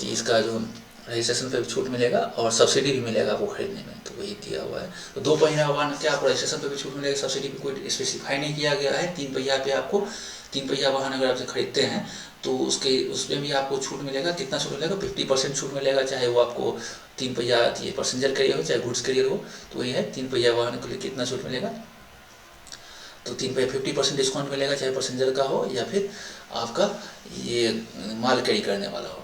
इसका जो रजिस्ट्रेशन पे भी छूट मिलेगा और सब्सिडी भी मिलेगा आपको खरीदने में, तो वही दिया हुआ है। तो 2 पहिया वाहन क्या आपको रजिस्ट्रेशन पे भी छूट मिलेगा, सब्सिडी पे कोई स्पेसिफाई नहीं किया गया है। 3 पहिया पे आपको 3 पहिया वाहन अगर आपसे खरीदते हैं तो उसमें भी आपको छूट मिलेगा। कितना छूट मिलेगा, 50% छूट मिलेगा, चाहे वो आपको 3 पहिया पैसेंजर कैरियर हो चाहे गुड्स कैरियर हो। तो वही है 3 पहिया वाहन के लिए कितना छूट मिलेगा, तो 3 पहिया 50% डिस्काउंट मिलेगा, चाहे पैसेंजर का हो या फिर आपका ये माल कैरी करने वाला हो।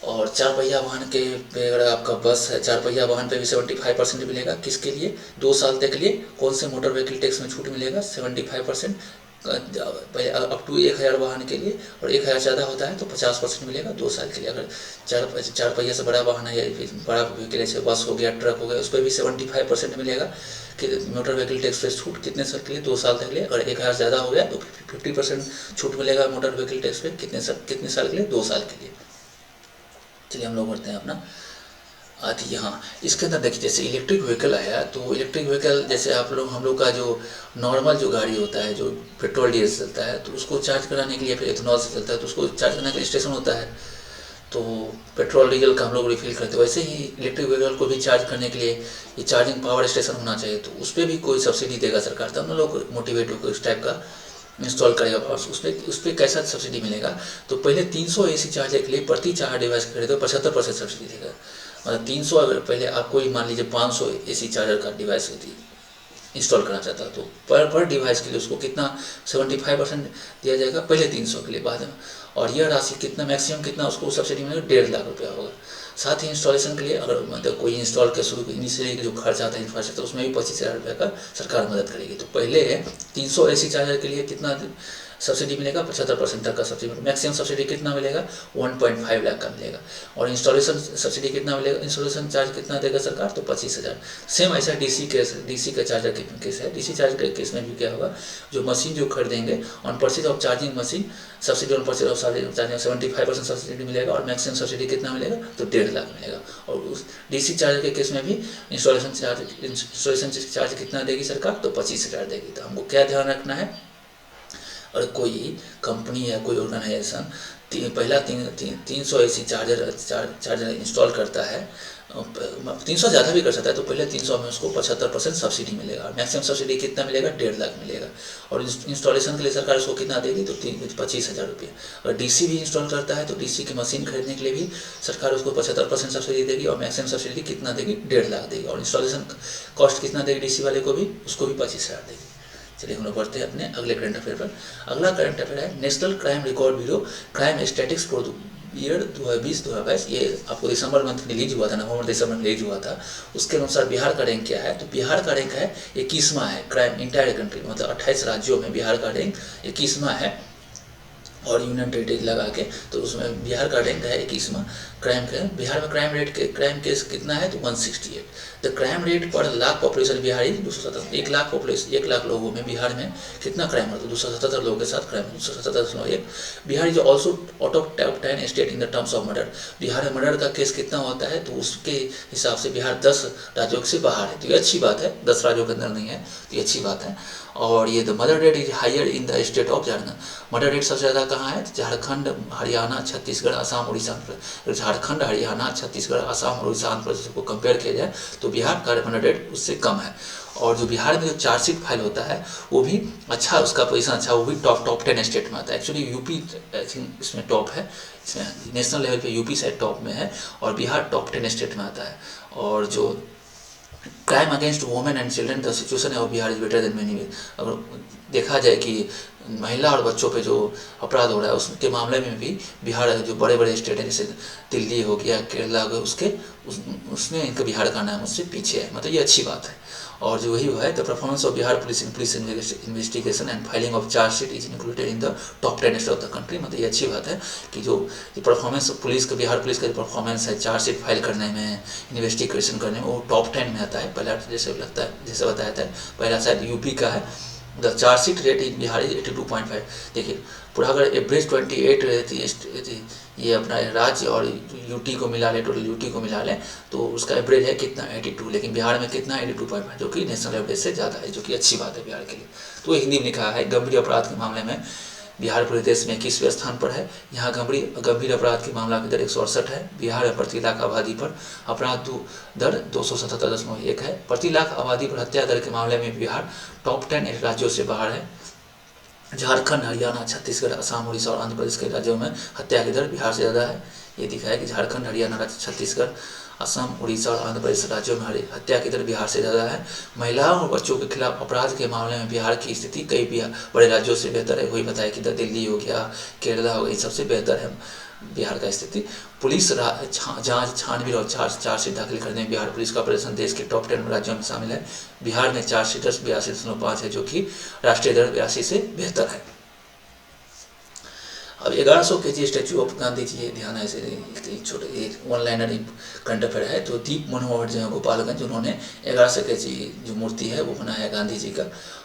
और 4 पहिया वाहन के पे अगर आपका बस है, 4 पहिया वाहन पे भी 75% मिलेगा। किसके लिए, 2 साल तक के लिए। कौन से मोटर व्हीकल टैक्स में छूट मिलेगा, 75% अप टू 1000 वाहन के लिए, और 1000 ज़्यादा होता है तो 50% मिलेगा 2 साल के लिए। अगर 4 पहिया से बड़ा वाहन है या बड़ा व्हीकल जैसे बस हो गया, ट्रक हो गया, उस पर भी 75% मिलेगा कि मोटर व्हीकल टैक्स पे छूट कितने साल के लिए, 2 साल तक के लिए। अगर 1000 ज़्यादा हो गया तो 50% छूट मिलेगा मोटर व्हीकल टैक्स पे कितने साल के लिए, 2 साल के लिए। चलिए हम लोग बढ़ते हैं अपना आती। यहाँ इसके अंदर देखिए, जैसे इलेक्ट्रिक व्हीकल आया, तो इलेक्ट्रिक व्हीकल जैसे हम लोग का जो नॉर्मल जो गाड़ी होता है जो पेट्रोल डीजल से चलता है, तो उसको चार्ज कराने के लिए, फिर इथेनॉल से चलता है तो उसको चार्ज करने के लिए स्टेशन होता है, तो पेट्रोल डीजल का हम लोग रिफिल करते हैं। वैसे ही इलेक्ट्रिक व्हीकल को भी चार्ज करने के लिए ये चार्जिंग पावर स्टेशन होना चाहिए, तो उस पर भी कोई सब्सिडी देगा सरकार, तब हम लोग मोटिवेट होकर इस टाइप का इंस्टॉल करेगा। और उस पर कैसा सब्सिडी मिलेगा, तो पहले 300 AC चार्जर के लिए प्रति 4 डिवाइस खरीदे तो 75% सब्सिडी देगा। मतलब 300, अगर पहले आपको ही मान लीजिए 500 AC चार्जर का डिवाइस इंस्टॉल करना चाहता है, तो पर डिवाइस के लिए उसको कितना 75% दिया जाएगा पहले 300 के लिए, बाद में। और यह राशि कितना मैक्सिमम कितना उसको सब्सिडी मिलेगा, 1.5 लाख रुपया होगा। साथ ही इंस्टॉलेशन के लिए अगर मतलब कोई इंस्टॉल के शुरू इनिशियली जो खर्च आता है इंफ्रास्ट्रक्चर, उसमें भी 25,000 रुपये का सरकार मदद करेगी। तो पहले 300 AC चार्जर के लिए कितना सब्सिडी मिलेगा, 75% तक का सब्सिडी। मैक्सिमम सब्सिडी कितना मिलेगा, 1.5 लाख का मिलेगा। और इंस्टॉलेशन सब्सिडी कितना मिलेगा, इंस्टॉलेशन चार्ज कितना देगा सरकार, तो 25,000। सेम ऐसा डीसी का चार्जर के केस है। डीसी चार्जर के केस में भी क्या होगा, जो मशीन जो खरीदेंगे on purchase of charging machine, subsidy on purchase of charging 75% subsidy मिलेगा, और मैक्सिमम सब्सिडी कितना मिलेगा, तो 1.5 लाख मिलेगा। और उस डीसी चार्जर के केस में भी इंस्टॉलेशन चार्ज कितना देगी सरकार, तो 25,000 देगी। तो हमको क्या ध्यान रखना है, और कोई कंपनी या कोई ऑर्गेनाइजेशन पहला 300 AC चार्जर इंस्टॉल करता है, 300 ज़्यादा भी कर सकता है, तो पहले 300 में उसको 75% सब्सिडी मिलेगा। मैक्सिमम सब्सिडी कितना मिलेगा, 1.5 लाख मिलेगा। और इंस्टॉलेशन के लिए सरकार उसको कितना देगी, तो 25,000 रुपये। अगर डीसी भी इंस्टॉल करता है तो डीसी की मशीन खरीदने के लिए भी सरकार उसको 75% सब्सिडी देगी, और मैक्सिमम सब्सिडी कितना देगी, 1.5 लाख देगी। और इंस्टॉलेशन कॉस्ट कितना देगी डीसी वाले को भी, उसको भी 25,000 देगी। चलिए हम लोग बढ़ते हैं अपने अगले करंट अफेयर पर। अगला करंट अफेयर है national crime record bureau crime statistics for year 2020-2022। ये आपको दिसंबर मंथ रिलीज हुआ था, नवंबर दिसंबर में रिलीज हुआ था। उसके अनुसार बिहार का रैंक क्या है, तो बिहार का रैंक है 21वां है क्राइम इंटायर कंट्री, मतलब 28 राज्यों में बिहार का रैंक 21वां है, और यूनियन टेरिटरी लगा के, तो उसमें बिहार का रैंक है 21वां क्राइम का। बिहार में क्राइम केस कितना है, तो 168। द क्राइम रेट पर लाख पॉपुलेशन बिहार 277। 1 लाख लोगों में बिहार में कितना क्राइम होता है, 277 लोगों के साथ crime, 277.1। Bihar is also out of top 10 state in the terms of murder. Bihar में मर्डर का केस कितना होता है, तो उसके हिसाब से बिहार 10 राज्यों से बाहर है, तो ये अच्छी बात है। 10 राज्यों के अंदर नहीं है, तो ये अच्छी बात है। और ये the murder rate is higher in the state of Jharkhand. Murder rate सबसे ज़्यादा कहाँ है, झारखंड, हरियाणा, छत्तीसगढ़, असम, उड़ीसा। झारखंड, हरियाणा, छत्तीसगढ़, असम और उड़ीसा, आंध्र प्रदेश को कंपेयर किया जाए तो बिहार का अर्बन रेट उससे कम है। और जो बिहार में जो चार्जशीट फाइल होता है वो भी अच्छा, उसका पोजीशन अच्छा, वो भी टॉप 10 स्टेट में आता है। एक्चुअली यूपी आई थिंक इसमें टॉप है, इसमें नेशनल लेवल पे यूपी शायद टॉप में है और बिहार टॉप 10 स्टेट में आता है। और जो crime against women and children the situation है वो Bihar is better than many. अगर देखा जाए कि महिला और बच्चों पे जो अपराध हो रहा है उसके मामले में भी बिहार जो बड़े बड़े स्टेट हैं जैसे दिल्ली हो गया, केरला हो गया, उसमें इनका बिहार का नाम उससे पीछे है, मतलब ये अच्छी बात है। और जो वही है the performance of Bihar police in police investigation and filing of chargesheet is included in the top 10 state of the country. मतलब ये अच्छी बात है कि जो परफॉर्मेंस पुलिस का, बिहार पुलिस का जो परफॉर्मेंस है चार्जशीट फाइल करने में, इन्वेस्टिगेशन करने में, वो टॉप 10 में आता है। पहला जैसे लगता है, जैसे बताया था, पहला शायद यूपी का है। The chargesheet rate in Bihar is 82.5। देखिए पूरा अगर एवरेज 28 रहती ये अपना राज्य और यूटी को मिला लें, टोटल यूटी को मिला लें तो उसका एवरेज है कितना 82, लेकिन बिहार में कितना 82.5, जो कि नेशनल एवरेज से ज़्यादा है, जो कि अच्छी बात है बिहार के लिए। तो हिंदी में लिखा है गंभीर अपराध के मामले में बिहार पूरे देश में 21वें स्थान पर है। यहाँ गंभीर अपराध के मामला की दर 168 है। बिहार में प्रति लाख आबादी पर अपराध दर 277.1 है। प्रति लाख आबादी पर हत्या दर के मामले में बिहार टॉप 10 राज्यों से बाहर है। झारखंड, हरियाणा, छत्तीसगढ़, असम, उड़ीसा और आंध्र प्रदेश के राज्यों में हत्या की दर बिहार से ज़्यादा है। ये दिखा है कि झारखंड, हरियाणा, छत्तीसगढ़, असम, उड़ीसा और आंध्र प्रदेश राज्यों में हत्या की दर बिहार से ज़्यादा है। महिलाओं और बच्चों के खिलाफ अपराध के मामले में बिहार की स्थिति कई बड़े राज्यों से बेहतर है। वही बताया कि दिल्ली हो गया, केरला हो गया, इन सबसे बेहतर है बिहार का स्थिति। पुलिस जांच, छानबीन और चार्जशीट दाखिल करने में बिहार पुलिस का प्रदर्शन देश के टॉप 10 राज्यों में शामिल है। बिहार में चार्जशीट 82.5 है, जो कि राष्ट्रीय दर 82 से बेहतर है। अब 1100 kg statue of Gandhi ji, ध्यान है, छोटे एक वन लाइनर करंट अफेयर है। तो दीप मनोहर जो है गोपालगंज, उन्होंने 1100 kg जो मूर्ति है वो बनाया है गांधी जी का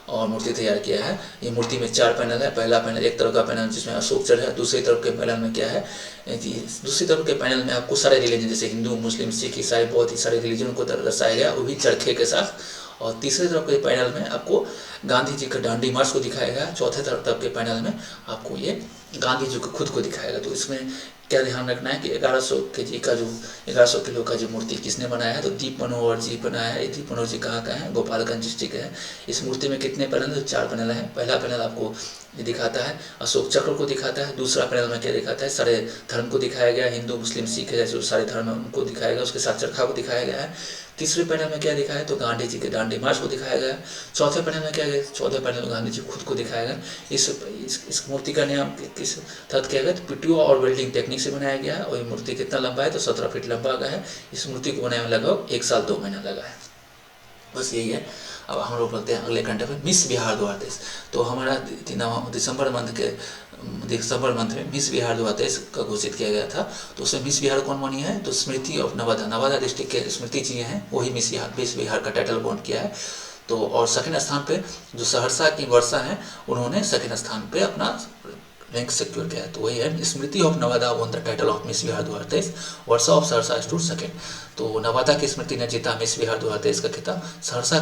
और मूर्ति तैयार किया है। ये मूर्ति में 4 पैनल है। पहला पैनल एक तरफ का पैनल जिसमें अशोक चक्र है, दूसरी तरफ के पैनल में क्या है, दूसरी तरफ के पैनल में आपको सारे रिलीजन जैसे हिंदू, मुस्लिम, सिख, ईसाई, बौद्ध, सारे रिलीजन को दर्शाया गया, वो भी चरखे के साथ। और तीसरे तरफ के पैनल में आपको गांधी जी का दांडी मार्च को दिखाया गया। चौथे तरफ के पैनल में आपको ये गांधी जी को खुद को दिखाएगा। तो इसमें क्या ध्यान रखना है कि 1100 kg का जो 1100 किलो का जो मूर्ति किसने बनाया है, तो दीप मनोहर जी बनाया है। दीप मनोहर जी कहाँ का है, गोपालगंज डिस्ट्रिक्ट है। इस मूर्ति में कितने पैनल है, 4 पैनल है। पहला पैनल आपको ये दिखाता है अशोक चक्र को दिखाता है। दूसरा पैनल में क्या दिखाता है, सारे धर्म को दिखाया गया, हिंदू, मुस्लिम, सिख जैसे जो सारे धर्म है उनको दिखाया गया, उसके साथ चरखा को दिखाया गया है। तीसरे पैनल में क्या दिखाया है, तो गांधी जी के दांडी मार्च को दिखाया गया। चौथे पैनल में क्या है, चौथे पैनल में गांधी जी खुद को दिखाया गया। इस मूर्ति का नाम किस तहत किया गया, तो पिट्यू और वेल्डिंग टेक्निक से बनाया गया है। और ये मूर्ति कितना लंबा है, तो 17 फीट लंबा का है। इस मूर्ति को बनाने में लगभग 1 साल 2 महीना लगा है। बस यही है। अब हम लोग बोलते हैं अगले घंटे पर मिस बिहार 2023। तो हमारा दिसंबर मंथ में मिस बिहार 2023 का घोषित किया गया था। तो उसमें मिस बिहार कौन बनी है, तो स्मृति ऑफ नवादा डिस्ट्रिक्ट के स्मृति जी हैं, वही मिस बिहार का टाइटल बॉन्ड किया है। तो और सेकंड स्थान पे जो सहरसा की वर्षा है, उन्होंने सेकंड स्थान पे अपना रैंक सिक्योर किया है। तो वही है Smriti of Nawada won the title of miss Bihar 2023, Varsha of Saharsa stood second. तो नवादा की स्मृति ने जीता मिस बिहार 2023 का खिताब। सहरसा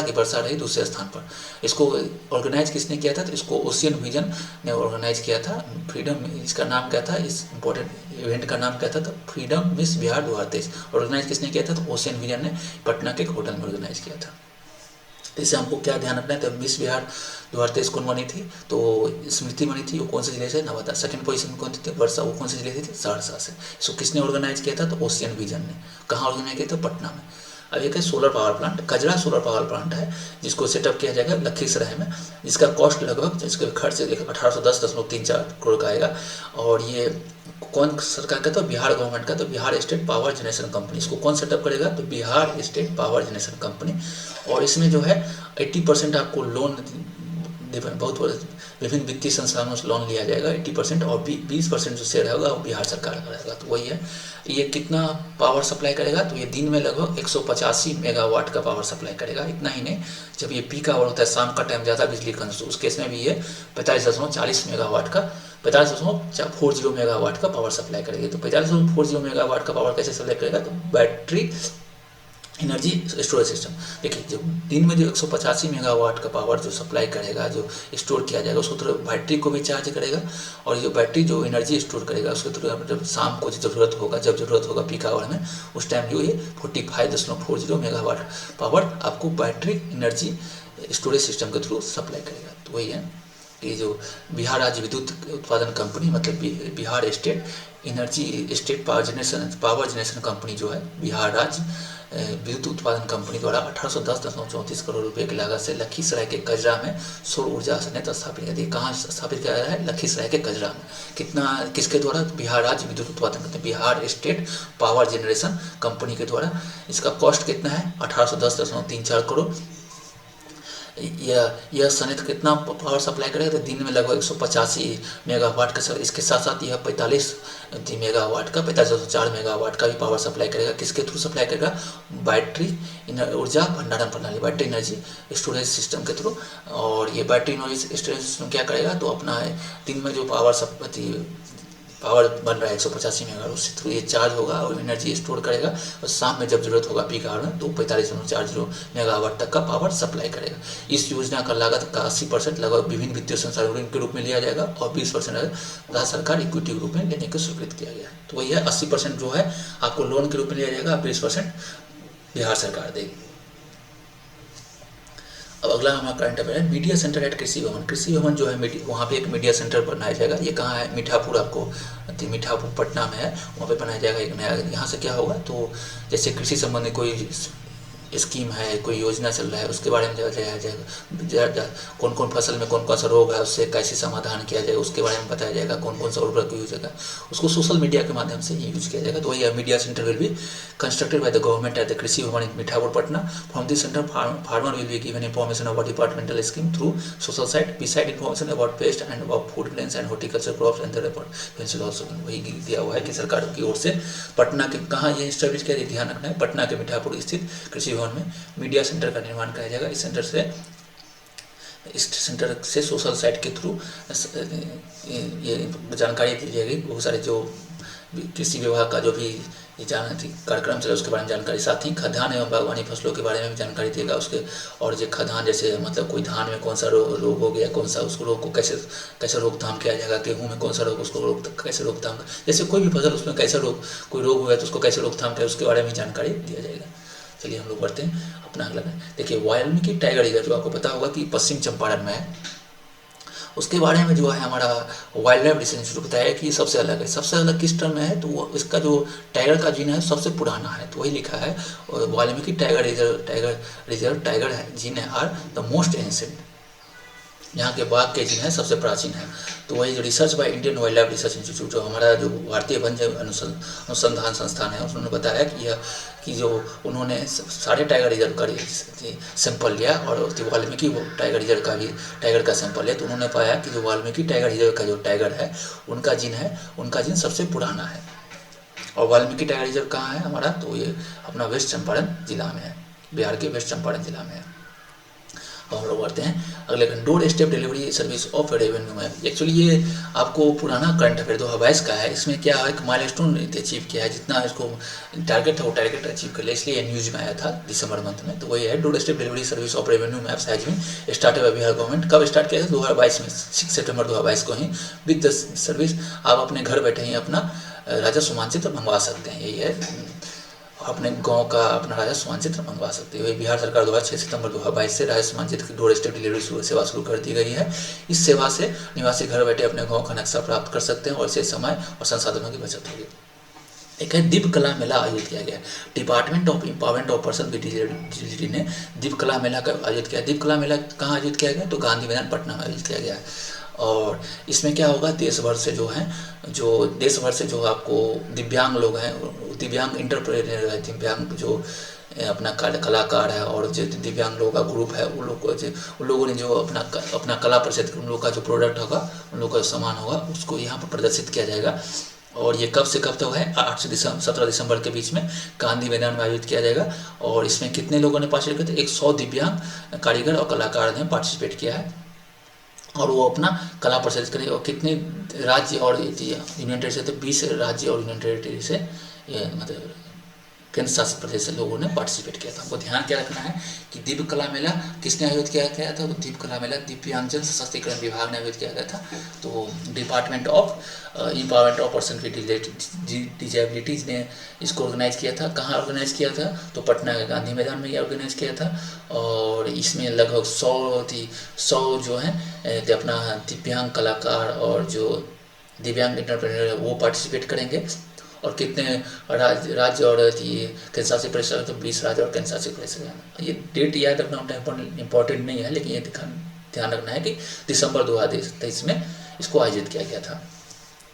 की वर्षा रही दूसरे स्थान पर। इसको ऑर्गेनाइज किसने किया था, तो इसको ओशियन विजन ने ऑर्गेनाइज किया था। फ्रीडम, इसका नाम क्या था, इस इम्पोर्टेंट इवेंट का नाम क्या था, तो फ्रीडम मिस बिहार 2023 ऑर्गेनाइज किसने किया था, तो ओशियन विजन ने पटना के होटल में ऑर्गेनाइज किया था। इससे हमको क्या ध्यान रखना है, तो मिस बिहार 2023 कौन बनी थी, तो स्मृति बनी थी। वो कौन से जिले से, नवादा। सेकंड पोजीशन में कौन थी, वर्षा, वो कौन से जिले से, सहरसा से। इसको किसने ऑर्गेनाइज किया था, तो ओशियन विजन ने। कहाँ ऑर्गेनाइज किया था, पटना में। अब एक है सोलर पावर प्लांट, कजरा सोलर पावर प्लांट है, जिसको सेटअप किया जाएगा लखीसराय में। जिसका कॉस्ट लगभग, जिसके खर्च 1810.34 करोड़ का आएगा। और ये कौन सरकार का, तो बिहार गवर्नमेंट का, तो Bihar state power generation company. इसको कौन सेटअप करेगा, तो Bihar state power generation company. और इसमें जो है 80% आपको लोन, बहुत विभिन्न वित्तीय संस्थानों से लोन लिया जाएगा 80%, और 20% जो शेयर होगा वो बिहार सरकार का रहेगा। तो वही है। ये कितना पावर सप्लाई करेगा, तो ये दिन में लगभग 185 मेगावाट का पावर सप्लाई करेगा। इतना ही नहीं, जब ये पीक आवर होता है, शाम का टाइम ज़्यादा बिजली कंज्यूम, उस केस में भी ये 45.40 मेगावाट का 45.40 मेगावाट का पावर सप्लाई करेगी। तो 45.40 मेगावाट का पावर कैसे सप्लाई करेगा, तो बैटरी एनर्जी स्टोरेज सिस्टम। देखिए जब दिन में जो 185 मेगावाट का पावर जो सप्लाई करेगा, जो स्टोर किया जाएगा, उसको थ्रू बैटरी को भी चार्ज करेगा, और जो बैटरी जो एनर्जी स्टोर करेगा उसके थ्रू जब शाम को ज़रूरत होगा, जब ज़रूरत होगा पीक आवर में, उस टाइम जो ये 45.40 मेगावाट पावर आपको बैटरी एनर्जी स्टोरेज सिस्टम के थ्रू सप्लाई करेगा। तो वही है कि जो बिहार राज्य विद्युत उत्पादन कंपनी, मतलब Bihar state energy state power generation company जो है, बिहार राज्य विद्युत उत्पादन कंपनी द्वारा 1810.34 करोड़ रुपए की लागत से लखीसराय के कजरा में सौर ऊर्जा संयंत्र स्थापित किया। कहाँ स्थापित किया जा रहा है? लखीसराय के कजरा में। कितना, किसके द्वारा? बिहार राज्य विद्युत उत्पादन company, Bihar state power generation company के द्वारा। इसका कॉस्ट कितना है? 1810.34 करोड़। यह संयंत्र कितना पावर सप्लाई करेगा? तो दिन में लगभग 185 मेगावाट का, इसके साथ साथ यह 45 मेगावाट का, 4504 मेगावाट का भी पावर सप्लाई करेगा। किसके थ्रू सप्लाई करेगा? बैटरी ऊर्जा भंडारण प्रणाली, बैटरी एनर्जी स्टोरेज सिस्टम के थ्रू। और ये बैटरी एनर्जी स्टोरेज सिस्टम क्या करेगा? तो अपना दिन में जो पावर बन रहा है 185 मेगावाट, उससे थ्रू ये चार्ज होगा और एनर्जी स्टोर करेगा, और शाम में जब जरूरत होगा पीक आवर में तो 45.40 मेगावाट तक का पावर सप्लाई करेगा। इस योजना का लागत का 80% लगभग विभिन्न वित्तीय संसाधनों के रूप में लिया जाएगा, और 20% राज्य सरकार इक्विटी के रूप में लेने को स्वीकृत किया गया है। तो वही है, 80% जो है आपको लोन के रूप में लिया जाएगा, 20% बिहार सरकार देगी। अब अगला हमारा करंट अफेयर है मीडिया सेंटर एट कृषि भवन। कृषि भवन जो है वहाँ पे एक मीडिया सेंटर बनाया जाएगा। ये कहाँ है? मीठापुर, आपको मीठापुर पटना में है, वहाँ पे बनाया जाएगा एक नया। यहाँ से क्या होगा? तो जैसे कृषि संबंधी कोई स्कीम है, कोई योजना चल रहा है, उसके बारे में बताया जाएगा। कौन कौन फसल में कौन कौन सा रोग है, उससे कैसे समाधान किया जाए, उसके बारे में बताया जाएगा। कौन कौन सा उर्वरक यूज होगा, उसको सोशल मीडिया के माध्यम से ही यूज किया जाएगा। तो वही media centre will be constructed by the government at the Krishi Bhawan in Mithapur Patna. From this centre farmer will be given information about departmental scheme through social site, beside information about pest and about food grains and horticulture crops and the pencil also. वही दिया हुआ है कि सरकार की ओर से पटना के कहाँ ये स्टैब्लिश किया, ध्यान रखना है, पटना के मीठापुर स्थित कृषि भवन में मीडिया सेंटर का निर्माण किया जाएगा। इस सेंटर से सोशल साइट के थ्रू ये जानकारी दी जाएगी। बहुत सारे जो कृषि विभाग का जो भी ये कार्यक्रम चला उसके बारे में जानकारी, साथ ही खाद्यान्न एवं बागवानी फसलों के बारे में भी जानकारी देगा उसके। और जो खाद्यान्न, जैसे मतलब कोई धान में कौन सा रोग हो गया, कौन सा उसको रोग को कैसे रोकथाम किया जाएगा, गेहूँ में कौन सा रोग उसको कैसे रोकथाम, जैसे कोई भी फसल उसमें कैसा कोई रोग हुआ तो उसको कैसे रोकथाम किया, उसके बारे में जानकारी दिया जाएगा। चलिए हम लोग बढ़ते हैं अपना अगला। देखिए वाल्मीकि टाइगर रिजर्व जो आपको पता होगा कि पश्चिम चंपारण में है, उसके बारे में जो है हमारा वाइल्ड लाइफ रिसर्च इंस्टीट्यूट बताया कि सबसे अलग है। सबसे अलग किस टर्म में है? तो वो इसका जो टाइगर का जीन है सबसे पुराना है। तो वही लिखा है, और Valmiki tiger reserve gene are the most ancient, यहाँ के बाघ के जीन है सबसे प्राचीन है। तो वही जो research by Indian wild life research institute, जो हमारा जो भारतीय वन्य अनुसंधान संस्थान है, उन्होंने बताया कि यह जो उन्होंने सारे टाइगर रिजर्व का सैंपल लिया और वाल्मीकि टाइगर रिजर्व का भी टाइगर का सैंपल लिया, तो उन्होंने पाया कि जो वाल्मीकि टाइगर रिजर्व का जो टाइगर है उनका जीन सबसे पुराना है। और वाल्मीकि टाइगर रिजर्व कहाँ है हमारा? तो ये अपना वेस्ट चंपारण जिला में है, बिहार के वेस्ट चंपारण जिला में है। हम लोग बढ़ते हैं अगले door step delivery service of revenue map. Actually ये आपको पुराना करंट अफेयर 2022 का है। इसमें क्या है, एक माइलस्टोन अचीव किया है, जितना इसको टारगेट था वो टारगेट अचीव कर लिया, इसलिए न्यूज में आया था दिसंबर मंथ में। तो वही है doorstep delivery service of revenue maps has been started by Bihar government. कब स्टार्ट किया था? 2022 में, 6 सितंबर 2022 को ही। विद द सर्विस आप अपने घर बैठे ही अपना राजस्व मानचित्र मंगवा सकते हैं। यही है, अपने गांव का अपना राजस्व मानचित्र मंगवा सकते हैं। बिहार सरकार द्वारा 6 सितंबर 2022 से राजस्व मानचित्र की डोर स्टेप डिलीवरी सेवा शुरू कर दी गई है। इस सेवा से निवासी घर बैठे अपने गांव का नक्शा प्राप्त कर सकते हैं और इससे समय और संसाधनों की बचत होगी। एक है दीप कला मेला आयोजित किया गया। Department of empowerment of person with disability ने दीप कला मेला का आयोजित किया। दीप कला मेला कहाँ आयोजित किया गया? तो गांधी मैदान पटना में आयोजित किया गया है। और इसमें क्या होगा, देश भर से जो आपको दिव्यांग लोग हैं, दिव्यांग इंटरप्रेन्योर है, दिव्यांग जो अपना कलाकार है और जो दिव्यांग लोगों का ग्रुप है, उन लोगों ने जो अपना कला प्रदर्शित, उन लोगों का जो प्रोडक्ट होगा, उन लोगों का सामान होगा, उसको यहाँ पर प्रदर्शित किया जाएगा। और ये कब से कब तक है? 8 से 17 दिसंबर के बीच में गांधी मैदान में आयोजित किया जाएगा। और इसमें कितने लोगों ने पार्टिसिपेट किया? 100 दिव्यांग कारीगर और कलाकार ने पार्टिसिपेट किया है और वो अपना कला प्रदर्शित करेंगे। और कितने राज्य और यूनियन टेरिटरी से? तो 20 राज्य और यूनियन टेरिटरी से ये मतलब केंद्र शासित प्रदेश से लोगों ने पार्टिसिपेट किया था। हमको ध्यान क्या रखना है कि दिव्य कला मेला किसने आयोजित किया गया था, तो दिव्य कला मेला दिव्यांगजन सशक्तिकरण विभाग ने आयोजित किया गया था। तो department of empowerment of person with disabilities ने इसको ऑर्गेनाइज किया था। कहाँ ऑर्गेनाइज किया था, तो पटना के गांधी मैदान में ये ऑर्गेनाइज किया था। और इसमें लगभग 100 जो है अपना दिव्यांग कलाकार और जो दिव्यांग एंटरप्रेन्योर है वो पार्टिसिपेट करेंगे। और कितने राज्य और केंद्र शासित प्रदेश, तो 20 राज्य और केंद्र शासित प्रदेश हैं। ये डेट याद रखना उतना इम्पोर्टेंट नहीं है, लेकिन ये ध्यान रखना है कि दिसंबर 2023 में इसको आयोजित किया गया था।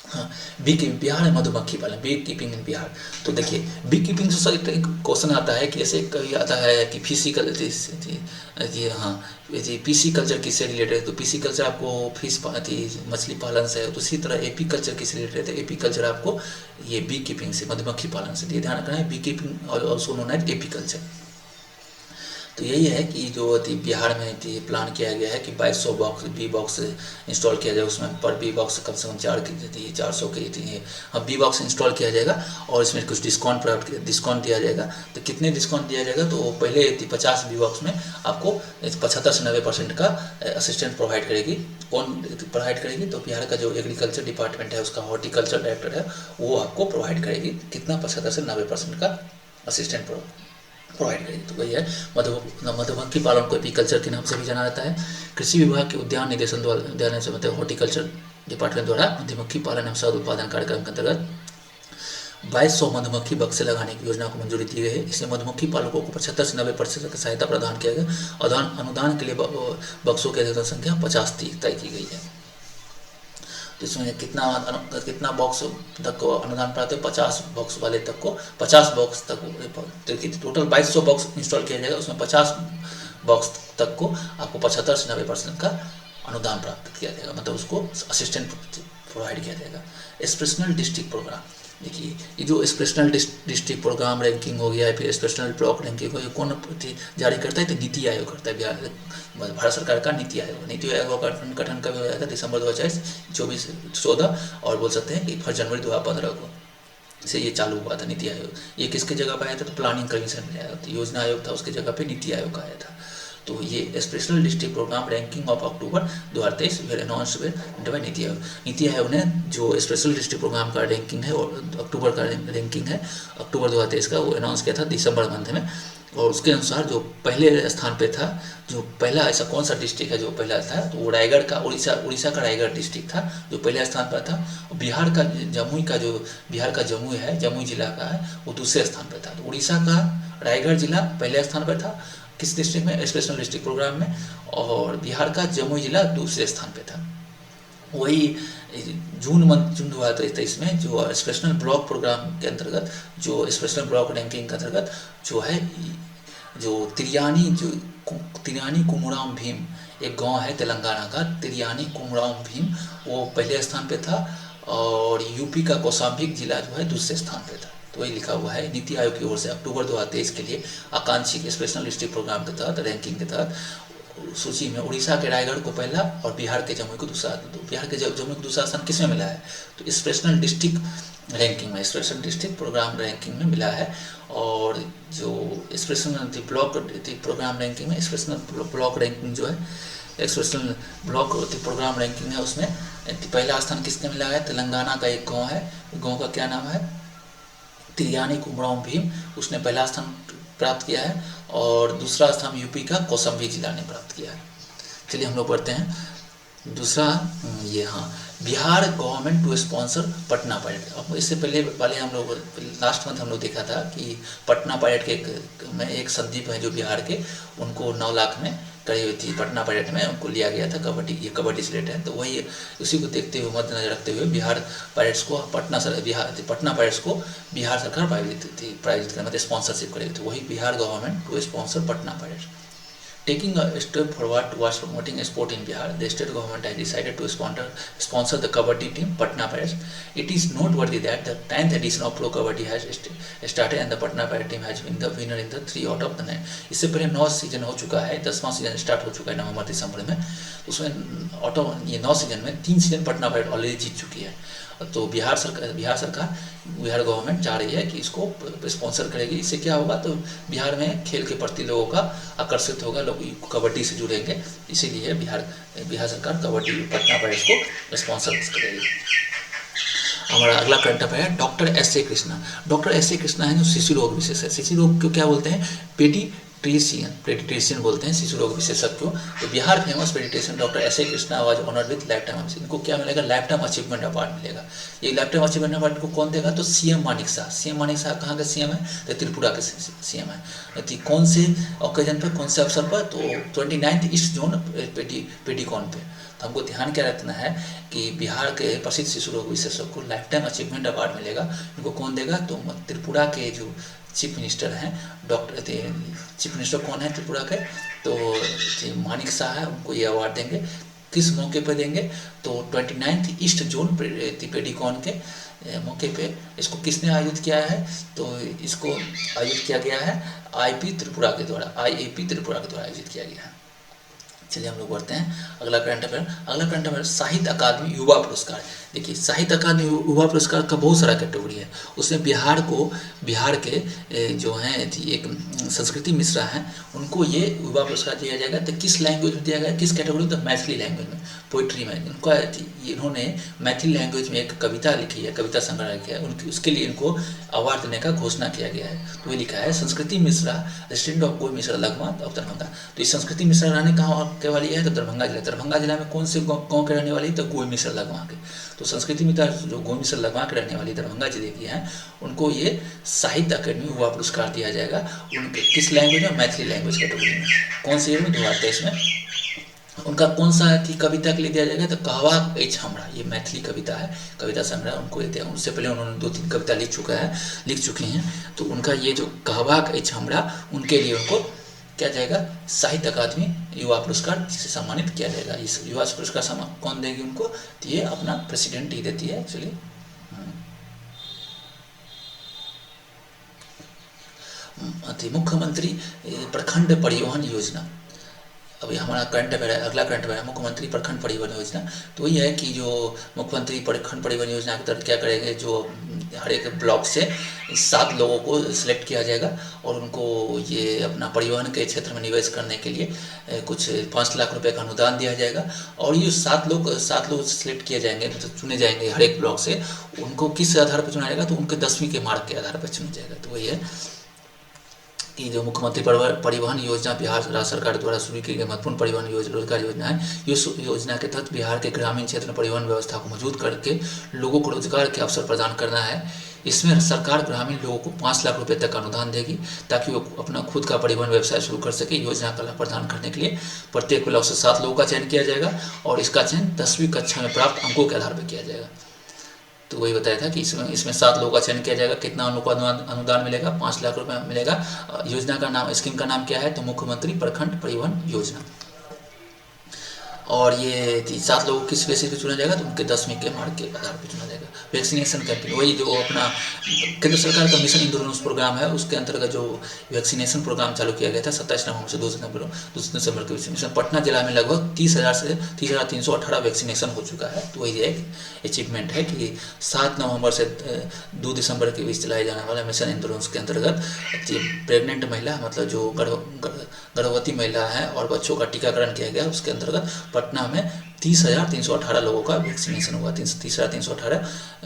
हाँ, बी कीपिंग बिहार है, मधुमक्खी पालन, बी कीपिंग इन बिहार। तो देखिए बी कीपिंग से एक क्वेश्चन आता है कि ऐसे कभी आता है कि फिजिकल जी हाँ जी पीसी कल्चर किससे रिलेटेड है, तो पीसी कल्चर आपको फिश मछली पालन से है। तो इसी तरह एपी कल्चर किससे रिलेटेड है, एपी कल्चर आपको ये बी कीपिंग से, मधुमक्खी पालन से। ये ध्यान रखना है, beekeeping also known as apiculture. तो यही है कि जो बिहार में प्लान किया गया है कि 2200 बी बॉक्स इंस्टॉल किया जाए। उसमें पर बी बॉक्स कम से कम 400 के हाँ बी बॉक्स इंस्टॉल किया जाएगा और इसमें कुछ डिस्काउंट दिया जाएगा। तो कितने डिस्काउंट दिया जाएगा, तो पहले 50 बी बॉक्स में आपको 75 से 90% का असिस्टेंट प्रोवाइड करेगी। कौन प्रोवाइड करेगी, तो बिहार का जो एग्रीकल्चर डिपार्टमेंट है उसका हॉर्टिकल्चर डायरेक्टर है वो आपको प्रोवाइड करेगी। कितना, 75 से 90% का असिस्टेंट प्रोवाइड करेगी। तो वही है मधुमक्खी पालन को एपीकल्चर के नाम से भी जाना जाता है। कृषि विभाग के उद्यान निदेशन द्वारा से मतलब हॉर्टिकल्चर डिपार्टमेंट द्वारा मधुमक्खी पालन एवं शहद उत्पादन कार्यक्रम के अंतर्गत 2200 मधुमक्खी बक्से लगाने की योजना को मंजूरी दी गई है। इसमें मधुमक्खी पालकों को 75 से 90% की सहायता प्रदान किया गया। अनुदान के लिए बक्सों की अधिकतम संख्या 50 तय की गई है। तो इसमें कितना बॉक्स तक को अनुदान प्राप्त है, 50 बॉक्स वाले तक को 50 बॉक्स तक, टोटल 2200 बॉक्स इंस्टॉल किया जाएगा। उसमें 50 बॉक्स तक को आपको 75 से 90% का अनुदान प्राप्त किया जाएगा, मतलब उसको असिस्टेंट प्रोवाइड किया जाएगा। एक्सप्रेशनल डिस्ट्रिक्ट प्रोग्राम, देखिए ये जो एक्सप्रेशनल डिस्ट्रिक्ट प्रोग्राम रैंकिंग हो गया है, फिर एक्सप्रेशनल ब्लॉक रैंकिंग हो, ये कौन जारी करता है, तो नीति आयोग करता है। बिहार भारत सरकार का नीति आयोग। नीति आयोग का गठन कब हुआ था, दिसंबर 2014 और बोल सकते हैं कि 1 जनवरी 2015 को से ये चालू हुआ था नीति आयोग। ये किसके जगह पर आया था, तो प्लानिंग कमीशन में आया था। योजना आयोग था, उसकी जगह पे नीति आयोग आया था। तो ये special district programme ranking of October 2023 were announce by NITI Aayog. NITI Aayog ने जो स्पेशल डिस्ट्रिक्ट प्रोग्राम का रैंकिंग है और अक्टूबर का रैंकिंग है अक्टूबर 2023 का, वो अनाउंस किया था दिसंबर मंथ में। और उसके अनुसार जो पहले स्थान पे था, जो पहला ऐसा कौन सा डिस्ट्रिक्ट है जो पहला था, तो वो रायगढ़ का, उड़ीसा का रायगढ़ डिस्ट्रिक्ट था जो पहले स्थान पर था। बिहार का जमुई है, जमुई जिला का है, वो दूसरे स्थान पर था। तो उड़ीसा का रायगढ़ जिला पहले स्थान पर था किस डिस्ट्रिक्ट में, स्पेशल डिस्ट्रिक्ट प्रोग्राम में, और बिहार का जमुई जिला दूसरे स्थान पे था। वही जून 2023 में जो स्पेशल ब्लॉक प्रोग्राम के अंतर्गत, जो स्पेशल ब्लॉक रैंकिंग के अंतर्गत जो है, जो तिरयानी कुमुराम भीम, एक गांव है तेलंगाना का, तिरयानी कुमुराम भीम, वो पहले स्थान पे था। और यूपी का कौशाम्बी जिला जो है दूसरे स्थान पे था। तो वही लिखा हुआ है नीति आयोग की ओर से अक्टूबर 2023 के लिए आकांक्षी स्पेशल डिस्ट्रिक्ट प्रोग्राम के तहत रैंकिंग के तहत सूची में उड़ीसा के रायगढ़ को पहला और बिहार के जमुई को दूसरा। तो बिहार के जमुई को दूसरा स्थान किसमें मिला है, तो स्पेशल डिस्ट्रिक्ट रैंकिंग में, स्पेशल डिस्ट्रिक्ट प्रोग्राम रैंकिंग में मिला है। और जो स्पेशल ब्लॉक प्रोग्राम रैंकिंग में, स्पेशल ब्लॉक रैंकिंग जो है, स्पेशल ब्लॉक प्रोग्राम रैंकिंग है, उसमें पहला स्थान किसने मिला है, तेलंगाना का एक गाँव है, गाँव का क्या नाम है, तिरयानी कुमुराम भीम, उसने पहला स्थान प्राप्त किया है। और दूसरा स्थान यूपी का कौशाम्बी जिला ने प्राप्त किया है। चलिए हम लोग पढ़ते हैं दूसरा, ये हाँ, Bihar government to sponsor Patna pilot. अब इससे पहले हम लोग लास्ट मंथ हम लोग देखा था कि पटना पायलट के एक संदीप है जो बिहार के, उनको 9 लाख में करी हुई थी। पटना पायलट में उनको लिया गया था कबड्डी, ये कबड्डी से रिलेटेड है। तो वही उसी को देखते हुए, मद्देनजर रखते हुए बिहार पायलट्स को पटना पायलट्स को बिहार सरकार प्रायोजित कर मतलब स्पॉन्सरशिप करेगी। तो वही Bihar government to sponsor Patna pilots. Taking a step forward towards promoting sport in Bihar, the state government has decided to sponsor the Kabaddi team Patna Pirates. It is noteworthy that the 10th edition of Pro Kabaddi has started and the Patna Pirates team has been the winner in the 3 out of the 9. इससे पहले 9 season हो चुका है, 10वां season start हो चुका है नवंबर दिसंबर में। उसमें ये 9 सीजन में 3 सीजन पटना पायलट ऑलरेडी जीत चुकी है। तो बिहार गवर्नमेंट चाह रही है कि इसको स्पॉन्सर करेगी। इससे क्या होगा, तो बिहार में खेल के प्रति लोगों का आकर्षित होगा, लोग कबड्डी से जुड़ेंगे। इसीलिए बिहार सरकार कबड्डी पटना पैरेड्स को स्पॉन्सर करेगी। हमारा अगला करंट अफेयर है doctor S A Krishna. Doctor S A Krishna है जो शिशु रोग विशेषज्ञ। शिशु रोग को क्या बोलते हैं, पेडिट्रिशियन बोलते हैं शिशु रोग विशेषज्ञ को। तो Bihar famous paediatrician doctor S A Krishna was honoured with life time. इनको क्या मिलेगा, लाइफ टाइम अचीवमेंट अवार्ड मिलेगा। ये लाइफ टाइम अचीवमेंट अवार्ड को कौन देगा, तो सीएम मानिक शाह। सीएम मानिक शाह कहाँ के सीएम है, तो त्रिपुरा के सीएम है। तो कौन से ओकेजन पर, कौन से अवसर पर, तो 29 ईस्ट जोन पेडिकॉन पे। तो हमको ध्यान क्या रखना है कि बिहार के प्रसिद्ध शिशु रोग विशेषज्ञ को लाइफ टाइम अचीवमेंट अवार्ड मिलेगा। इनको कौन देगा, तो त्रिपुरा के जो चीफ मिनिस्टर हैं, चीफ मिनिस्टर कौन है त्रिपुरा के, तो मानिक शाह है, उनको ये अवार्ड देंगे। किस मौके पर देंगे, तो 29 ईस्ट जोन पेडिकॉन के मौके पे। इसको किसने आयोजित किया है, तो इसको आयोजित किया गया है आईएपी त्रिपुरा के द्वारा आयोजित किया गया है। चलिए हम लोग बढ़ते हैं अगला करंट अफेयर साहित्य अकादमी युवा पुरस्कार। देखिए साहित्य अकादमी युवा पुरस्कार का बहुत सारा कैटेगरी है। उसमें बिहार के जो हैं एक संस्कृति मिश्रा हैं, उनको ये युवा पुरस्कार दिया जाएगा। तो किस लैंग्वेज में दिया गया, किस कैटेगरी में, तो मैथिली लैंग्वेज में, पोइट्री में। इन्होंने मैथिली लैंग्वेज में एक कविता लिखी है, कविता संग्रह किया है, उसके लिए इनको अवार्ड देने का घोषणा किया गया है। तो ये लिखा है संस्कृति मिश्रा, रेसिडेंट ऑफ गोई मिश्रा लगमा ऑफ दरभंगा। तो ये संस्कृति मिश्रा रानी कहाँ के वाली है, तो दरभंगा जिला में कौन से गाँव के रहने वाली, तो गोई मिश्रा लगमा के। तो संस्कृति मिश्रा जो गोई मिश्रा लगमा के रहने वाली दरभंगा जिले की हैं, उनको ये साहित्य अकादमी युवा पुरस्कार दिया जाएगा। उनके किस लैंग्वेज में, मैथिली लैंग्वेज कैटेगरी में। कौन से ईयर में, 2023 में। उनका कौन सा कविता के लिए दिया जाएगा, तो कहवा एच हमरा, ये मैथिली कविता है, कविता संग्रह उनको देते हैं। उससे पहले उन्होंने 2-3 कविता लिख चुके हैं। तो उनका ये जो कहवा एच हमरा, उनके लिए उनको क्या जाएगा, साहित्य अकादमी युवा पुरस्कार से सम्मानित किया जाएगा। इस युवा पुरस्कार कौन देगी उनको, तो ये अपना प्रेसिडेंट ही देती है एक्चुअली। मुख्यमंत्री प्रखंड परिवहन योजना। अभी हमारा करंट अफेयर है, अगला करंट अफेयर है मुख्यमंत्री प्रखंड परिवहन योजना। तो ये है कि जो मुख्यमंत्री प्रखंड परिवहन योजना के तहत क्या करेंगे, जो हर एक ब्लॉक से 7 लोगों को सिलेक्ट किया जाएगा और उनको ये अपना परिवहन के क्षेत्र में निवेश करने के लिए कुछ 5 लाख रुपए का अनुदान दिया जाएगा। और ये 7 लोग सिलेक्ट किए जाएंगे, तो चुने जाएंगे हर एक ब्लॉक से। उनको किस आधार पर चुना जाएगा, तो उनके 10वीं के मार्क के आधार पर चुना जाएगा। तो वही है कि जो मुख्यमंत्री परिवहन योजना बिहार राज्य सरकार द्वारा शुरू की गई महत्वपूर्ण परिवहन रोजगार योजना है। इस योजना के तहत बिहार के ग्रामीण क्षेत्र में परिवहन व्यवस्था को मजबूत करके लोगों को रोजगार के अवसर प्रदान करना है। इसमें सरकार ग्रामीण लोगों को 5 लाख रुपए तक अनुदान देगी ताकि वो अपना खुद का परिवहन व्यवसाय शुरू कर सके। योजना का लाभ प्रदान करने के लिए प्रत्येक ब्लॉक से 7 लोगों का चयन किया जाएगा और इसका चयन 10वीं कक्षा में प्राप्त अंकों के आधार पर किया जाएगा। तो वही बताया था कि इसमें 7 लोगों का चयन किया जाएगा। कितना उन लोगों को अनुदान मिलेगा, 5 लाख रुपए मिलेगा। योजना का नाम, स्कीम का नाम क्या है, तो मुख्यमंत्री प्रखंड परिवहन योजना। और ये 7 लोगों किस बेसिस पे चुना जाएगा, तो उनके 10वीं के मार्क के आधार पर चुना जाएगा। वैक्सीनेशन कैंपेन, वही जो अपना केंद्र सरकार का मिशन इंद्रधनुष प्रोग्राम है, उसके अंतर्गत जो वैक्सीनेशन प्रोग्राम चालू किया गया था 27 नवंबर से 2 दिसंबर के वैक्सीनेशन। पटना जिला में लगभग 30,318 वैक्सीनेशन हो चुका है। तो वही एक अचीवमेंट है कि 7 नवंबर से 2 दिसंबर के बीच चलाए जाने वाला मिशन इंद्रधनुष के अंतर्गत प्रेग्नेंट महिला, मतलब जो गर्भवती महिला है और बच्चों का टीकाकरण किया गया, उसके अंतर्गत पटना में 30,318 लोगों का वैक्सीनेशन हुआ। 30,318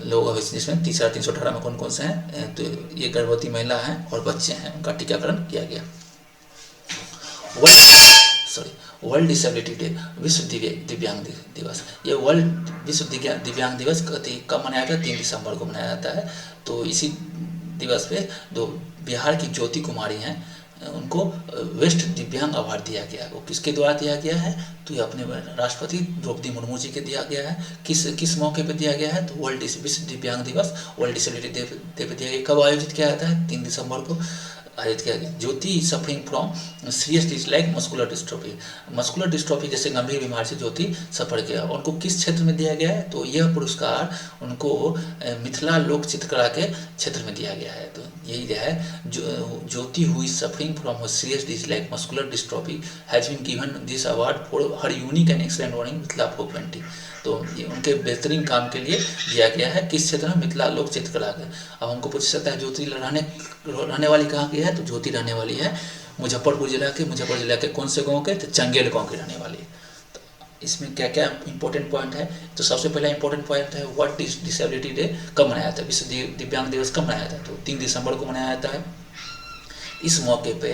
लोगों का वैक्सीनेशन। 30,318 में कौन कौन से हैं, तो ये गर्भवती महिला हैं और बच्चे हैं, उनका टीकाकरण किया गया। वर्ल्ड डिसेबिलिटी डे, विश्व दिव्यांग दिवस। ये वर्ल्ड विश्व दिव्यांग दिवस कब मनाया जाता है, 3 दिसंबर को मनाया जाता है। तो इसी दिवस पे जो बिहार की ज्योति कुमारी हैं, उनको बेस्ट दिव्यांग अवार्ड दिया गया। वो किसके द्वारा दिया गया है, तो ये अपने राष्ट्रपति द्रौपदी मुर्मू जी के दिया गया है। किस मौके पे दिया गया है, तो वर्ल्ड विश्व दिव्यांग दिवस, वर्ल्ड डिसेबिलिटी डे पे दिया गया। कब आयोजित किया जाता है, 3 दिसंबर को आयोजित किया गया। Jyoti suffering from serious disease like muscular dystrophy जैसे गंभीर बीमारी से ज्योति सफर किया। उनको किस क्षेत्र में दिया गया है, तो यह पुरस्कार उनको मिथिला लोक चित्रकला के क्षेत्र में दिया गया है। तो यही है ज्योति हुई suffering suffering from a serious disease like muscular dystrophy has been given this award for her unique and excellent work in Mithila folk painting। तो ये उनके बेहतरीन काम के लिए दिया गया है किस क्षेत्र में, मिथिला लोक चित्रकला के। अब हमको पूछ सकता है ज्योति रहने वाली कहाँ की है, तो ज्योति रहने वाली है मुजफ्फरपुर जिला के कौन से गाँव के, तो चंगेल गाँव की रहने वाली है। तो इसमें क्या क्या इंपॉर्टेंट पॉइंट है, तो सबसे पहला इंपॉर्टेंट पॉइंट है वर्ल्ड डिसेबिलिटी डे कब मनाया जाता है, विश्व दिव्यांग दिवस कब मनाया जाता है, तो 3 दिसंबर को मनाया जाता है। इस मौके पे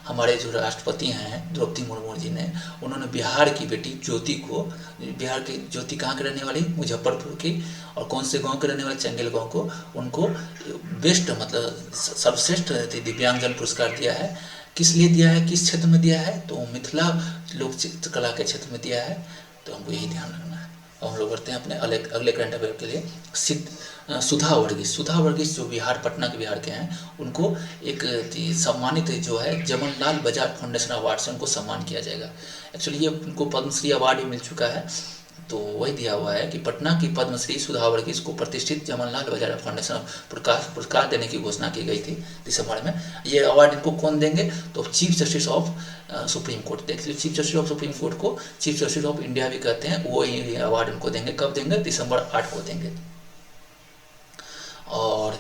हमारे जो राष्ट्रपति हैं द्रौपदी मुर्मू जी ने, उन्होंने बिहार की बेटी ज्योति को, बिहार की ज्योति कहाँ के रहने वाली, मुजफ्फरपुर की, और कौन से गांव के रहने वाले, चंगेल गांव को, उनको बेस्ट मतलब सर्वश्रेष्ठ दिव्यांगजन पुरस्कार दिया है। किस लिए दिया है, किस क्षेत्र में दिया है, तो मिथिला लोक चित्रकला के क्षेत्र में दिया है। तो हमको यही ध्यान रखना है। और हम लोग बढ़ते हैं अपने अगले करंट अफेयर के लिए। सुधा वर्गीस जो बिहार, पटना के बिहार के हैं, उनको एक सम्मानित जो है जमनलाल बजाज फाउंडेशन अवार्ड से उनको सम्मान किया जाएगा। एक्चुअली ये उनको पद्मश्री अवार्ड भी मिल चुका है, तो वही दिया हुआ है कि पटना की पद्मश्री सुधा वर्गीस को प्रतिष्ठित जमनलाल बजाज फाउंडेशन पुरस्कार देने की घोषणा की गई थी दिसंबर में। ये अवार्ड इनको कौन देंगे, तो chief justice of supreme court, देख लीजिए chief justice of supreme court को चीफ जस्टिस ऑफ इंडिया भी कहते हैं, वो ये अवार्ड इनको देंगे। कब देंगे, दिसंबर 8 को देंगे। और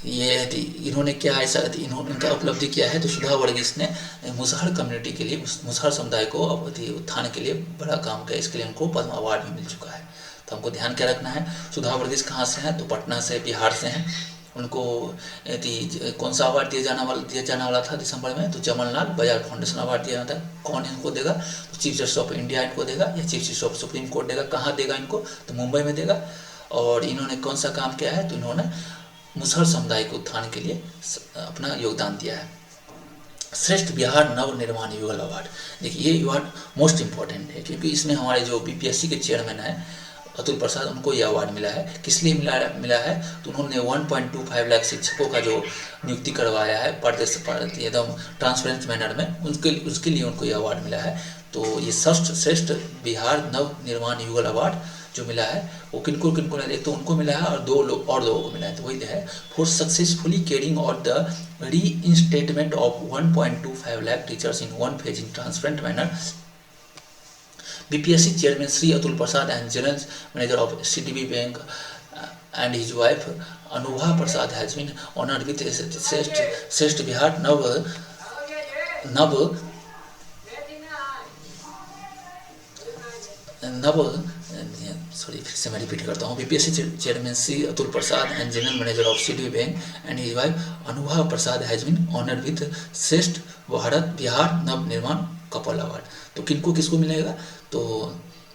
ये इन्होंने क्या ऐसा इनका उपलब्धि किया है, तो सुधा वर्गीस ने मुसहर कम्युनिटी के लिए, मुसहर समुदाय को उत्थान के लिए बड़ा काम किया, इसके लिए उनको पद्म अवार्ड भी मिल चुका है। तो हमको ध्यान क्या रखना है, सुधा वर्गीस कहाँ से हैं, तो पटना से, बिहार से हैं। उनको कौन सा अवार्ड दिया जाने वाला था दिसंबर में, तो जमनलाल बजाज फाउंडेशन अवार्ड दिया जाता है। कौन इनको देगा, तो चीफ जस्टिस ऑफ इंडिया इनको देगा, या chief justice of supreme court देगा। कहाँ देगा इनको, तो मुंबई में देगा। और इन्होंने कौन सा काम किया है, तो इन्होंने मुसहर समुदाय के उत्थान के लिए अपना योगदान दिया है। श्रेष्ठ बिहार नव निर्माण युगल अवार्ड, देखिए ये अवार्ड मोस्ट इम्पॉर्टेंट है, क्योंकि इसमें हमारे जो बीपीएससी के चेयरमैन हैं अतुल प्रसाद, उनको ये अवार्ड मिला है। किस लिए मिला है, तो उन्होंने 1.25 लाख शिक्षकों का जो नियुक्ति करवाया है प्रदेश एकदम ट्रांसपेरेंट मैनर में, उसके लिए उनको ये अवार्ड मिला है। तो ये श्रेष्ठ बिहार नव निर्माण युगल अवार्ड जो मिला है वो किनको ने, एक तो उनको मिला है और दो लोगों को मिला है। तो वही है for successfully carrying out the reinstatement of 1.25 lakh teachers in one phase in transparent manner. BPSC chairman Shri Atul Prasad and general manager of CDB bank and his wife Anubha Prasad has been honored with श्रेष्ठ बिहार फिर से मैं repeat करता हूँ। BPSC chairman Shri Atul Prasad and general manager of CDB bank and his wife Anubha Prasad has been honoured with Shreshtha Bihar नव निर्माण couple award. तो किसको मिलेगा, तो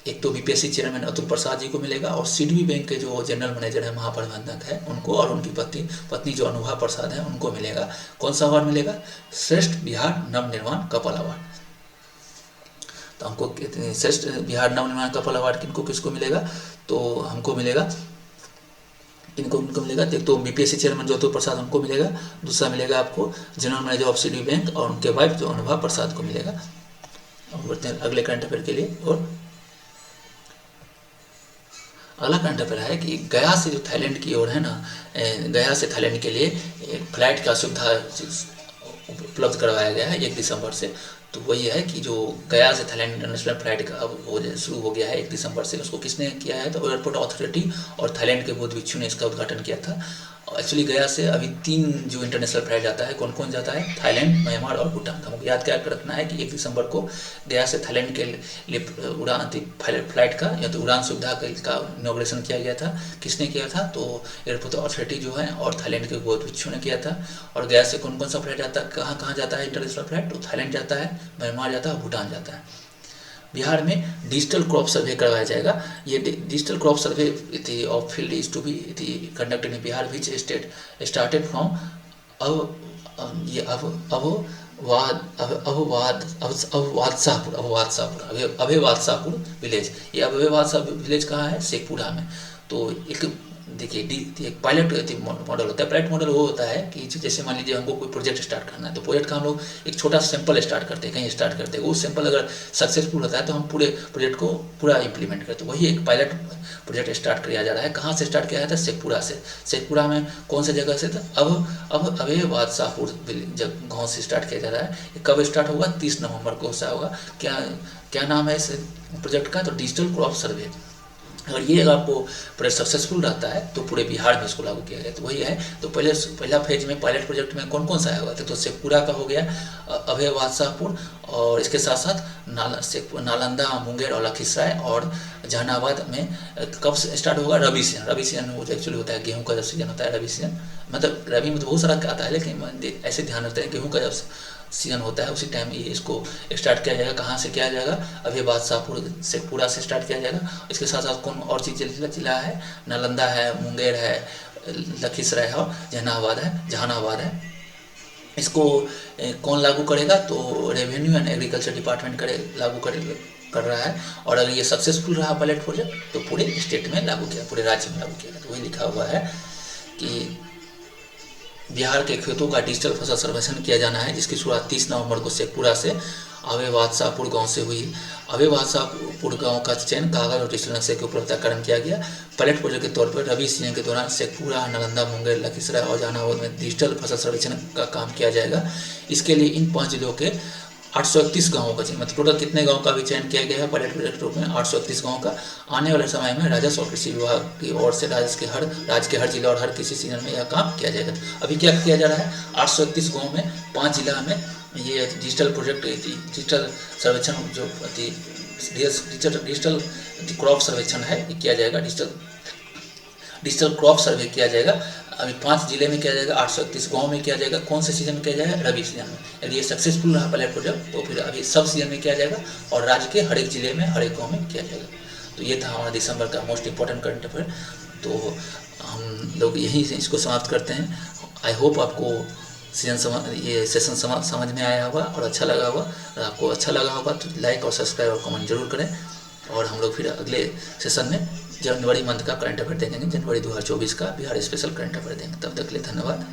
एक तो बीपीएससी चेयरमैन अतुल प्रसाद जी को मिलेगा, और सीडीबी बैंक के जो जनरल मैनेजर है, महाप्रबंधक है, उनको, और उनकी पत्नी जो अनुभा प्रसाद है, उनको मिलेगा। कौन सा अवार्ड मिलेगा, श्रेष्ठ बिहार नव निर्माण कपल अवार्ड। तो हमको श्रेष्ठ बिहार नव निर्माण कपल अवार्ड किसको मिलेगा, तो हमको मिलेगा इनको मिलेगा। एक तो बीपीएससी चेयरमैन जो अतुल प्रसाद, उनको मिलेगा। दूसरा मिलेगा आपको general manager of CDB bank और उनके वाइफ जो अनुभा प्रसाद को मिलेगा। अब बढ़ते हैं अगले करंट अफेयर के लिए। और अगला करंट अफेयर है कि गया से जो थाईलैंड की ओर है ना, गया से थाईलैंड के लिए एक फ्लाइट का सुविधा उपलब्ध करवाया गया है 1 दिसंबर से। तो वही है कि जो गया से थाईलैंड इंटरनेशनल फ्लाइट का अब शुरू हो गया है 1 दिसंबर से। उसको किसने किया है, तो एयरपोर्ट अथॉरिटी और थाईलैंड के बौद्ध भिक्षु ने इसका उद्घाटन किया था। एक्चुअली गया से अभी 3 जो इंटरनेशनल फ्लाइट जाता है, कौन कौन जाता है, थाईलैंड, म्यांमार और भूटान। हमको याद क्या रखना है कि 1 दिसंबर को गया से थाईलैंड के लिए उड़ान फ्लाइट का या तो उड़ान सुविधा का इनॉग्रेशन किया गया था। किसने किया था, तो एयरपोर्ट अथॉरिटी जो है और थाईलैंड के बौद्ध भिक्षु ने किया था। और गया से कौन कौन सा फ्लाइट जाता है, कहाँ जाता है इंटरनेशनल फ्लाइट, तो थाईलैंड जाता है, म्यांमार जाता है, भूटान जाता है। बिहार में डिजिटल क्रॉप सर्वे करवाया जाएगा। ये digital crop survey of field is to be conducted in Bihar which state started from Abhaywadshahpur village. ये अभयवादशाह विलेज कहाँ है, शेखपुरा में। तो एक देखिए एक पायलट मॉडल होता है। पायलट मॉडल वो होता है कि जैसे मान लीजिए हमको कोई प्रोजेक्ट स्टार्ट करना है, तो प्रोजेक्ट का हम लोग एक छोटा सैंपल स्टार्ट करते हैं, कहीं स्टार्ट करते हैं, वो सैंपल अगर सक्सेसफुल होता है तो हम पूरे प्रोजेक्ट को पूरा इंप्लीमेंट करते हैं। वही एक पायलट प्रोजेक्ट स्टार्ट किया जा रहा है। कहाँ से स्टार्ट किया जाता है? शेखपुरा से। शेखपुरा में कौन सी जगह से? अब अबे बादशाहपुर गाँव से स्टार्ट किया जा रहा है। कब स्टार्ट होगा? 30 नवंबर को ऐसा होगा। क्या नाम है इस प्रोजेक्ट का? तो डिजिटल क्रॉप सर्वे। अगर ये आपको प्रोजेक्ट सक्सेसफुल रहता है तो पूरे बिहार में इसको लागू किया गया। तो वही है। तो पहला फेज में पायलट प्रोजेक्ट में कौन कौन सा आया हुआ था? तो शेखपुरा का हो गया, अभय बादशाहपुर, और इसके साथ साथ नालंदा, मुंगेर और लखीसराय और जहानाबाद में कब से स्टार्ट होगा? रबी सीजन। रबी सीजन वो एक्चुअली होता है गेहूँ का जब सीजन होता है, रबी सीजन। मतलब रबी में तो बहुत सारा आता है, लेकिन ऐसे ध्यान रखते हैं गेहूँ का जब सीजन होता है उसी टाइम ये इसको स्टार्ट किया जाएगा। कहाँ से किया जाएगा? अभी बादशाहपुर शेखपुरा से स्टार्ट किया जाएगा। इसके साथ साथ कौन और चीज़ जिला है? नालंदा है, मुंगेर है, लखीसराय है और जहानाबाद है। इसको कौन लागू करेगा? तो रेवेन्यू एंड एग्रीकल्चर डिपार्टमेंट लागू कर रहा है। और अगर ये सक्सेसफुल रहा पायलट प्रोजेक्ट तो पूरे स्टेट में लागू किया, पूरे राज्य में लागू किया। तो वही लिखा हुआ है कि बिहार के खेतों का डिजिटल फसल सर्वेक्षण किया जाना है, जिसकी शुरुआत 30 नवंबर को शेखपुरा से अभय बादशाहपुर गाँव से हुई। अभय बादशाहपुर गाँव का चयन कागज और डिजिटल नक्शे के उपलब्धीकरण किया गया। पायलट प्रोजेक्ट के तौर पर रबी सीजन के दौरान शेखपुरा, नालंदा, मुंगेर, लखीसराय और जहानाबाद में डिजिटल फसल सर्वेक्षण का काम किया जाएगा। इसके लिए इन 5 जिलों के 831 गाँवों का चयन, मतलब टोटल कितने गाँव का भी चयन किया गया है पायलट प्रोजेक्ट रूप में? 831 गाँव का। आने वाले समय में राजस्व और कृषि विभाग की ओर से राज्य के हर जिले और हर कृषि सीजन में यह काम किया जाएगा। अभी क्या किया जा रहा है? 831 गाँव में 5 जिला में ये डिजिटल प्रोजेक्ट, डिजिटल सर्वेक्षण जो डिजिटल क्रॉप सर्वेक्षण है ये किया जाएगा। डिजिटल क्रॉप सर्वे किया जाएगा। अभी 5 जिले में किया जाएगा, 831 गाँव में किया जाएगा। कौन से सीजन में किया जाएगा? रबी सीजन में। यदि ये सक्सेसफुल रहा पायलट प्रोजेक्ट तो फिर अभी सब सीजन में किया जाएगा और राज्य के हर एक जिले में, हर एक गाँव में किया जाएगा। तो ये था हमारा दिसंबर का मोस्ट इंपॉर्टेंट करंट अफेयर। तो हम लोग यहीं से इसको समाप्त करते हैं। आई होप आपको ये सेशन समझ में आया होगा और अच्छा लगा होगा। अगर आपको अच्छा लगा होगा तो लाइक और सब्सक्राइब और कमेंट जरूर करें। और हम लोग फिर अगले सेशन में जनवरी मंथ का करंट अफेयर देखेंगे, जनवरी 2024 का बिहार स्पेशल करंट अफेयर देंगे। तब तक के लिए धन्यवाद।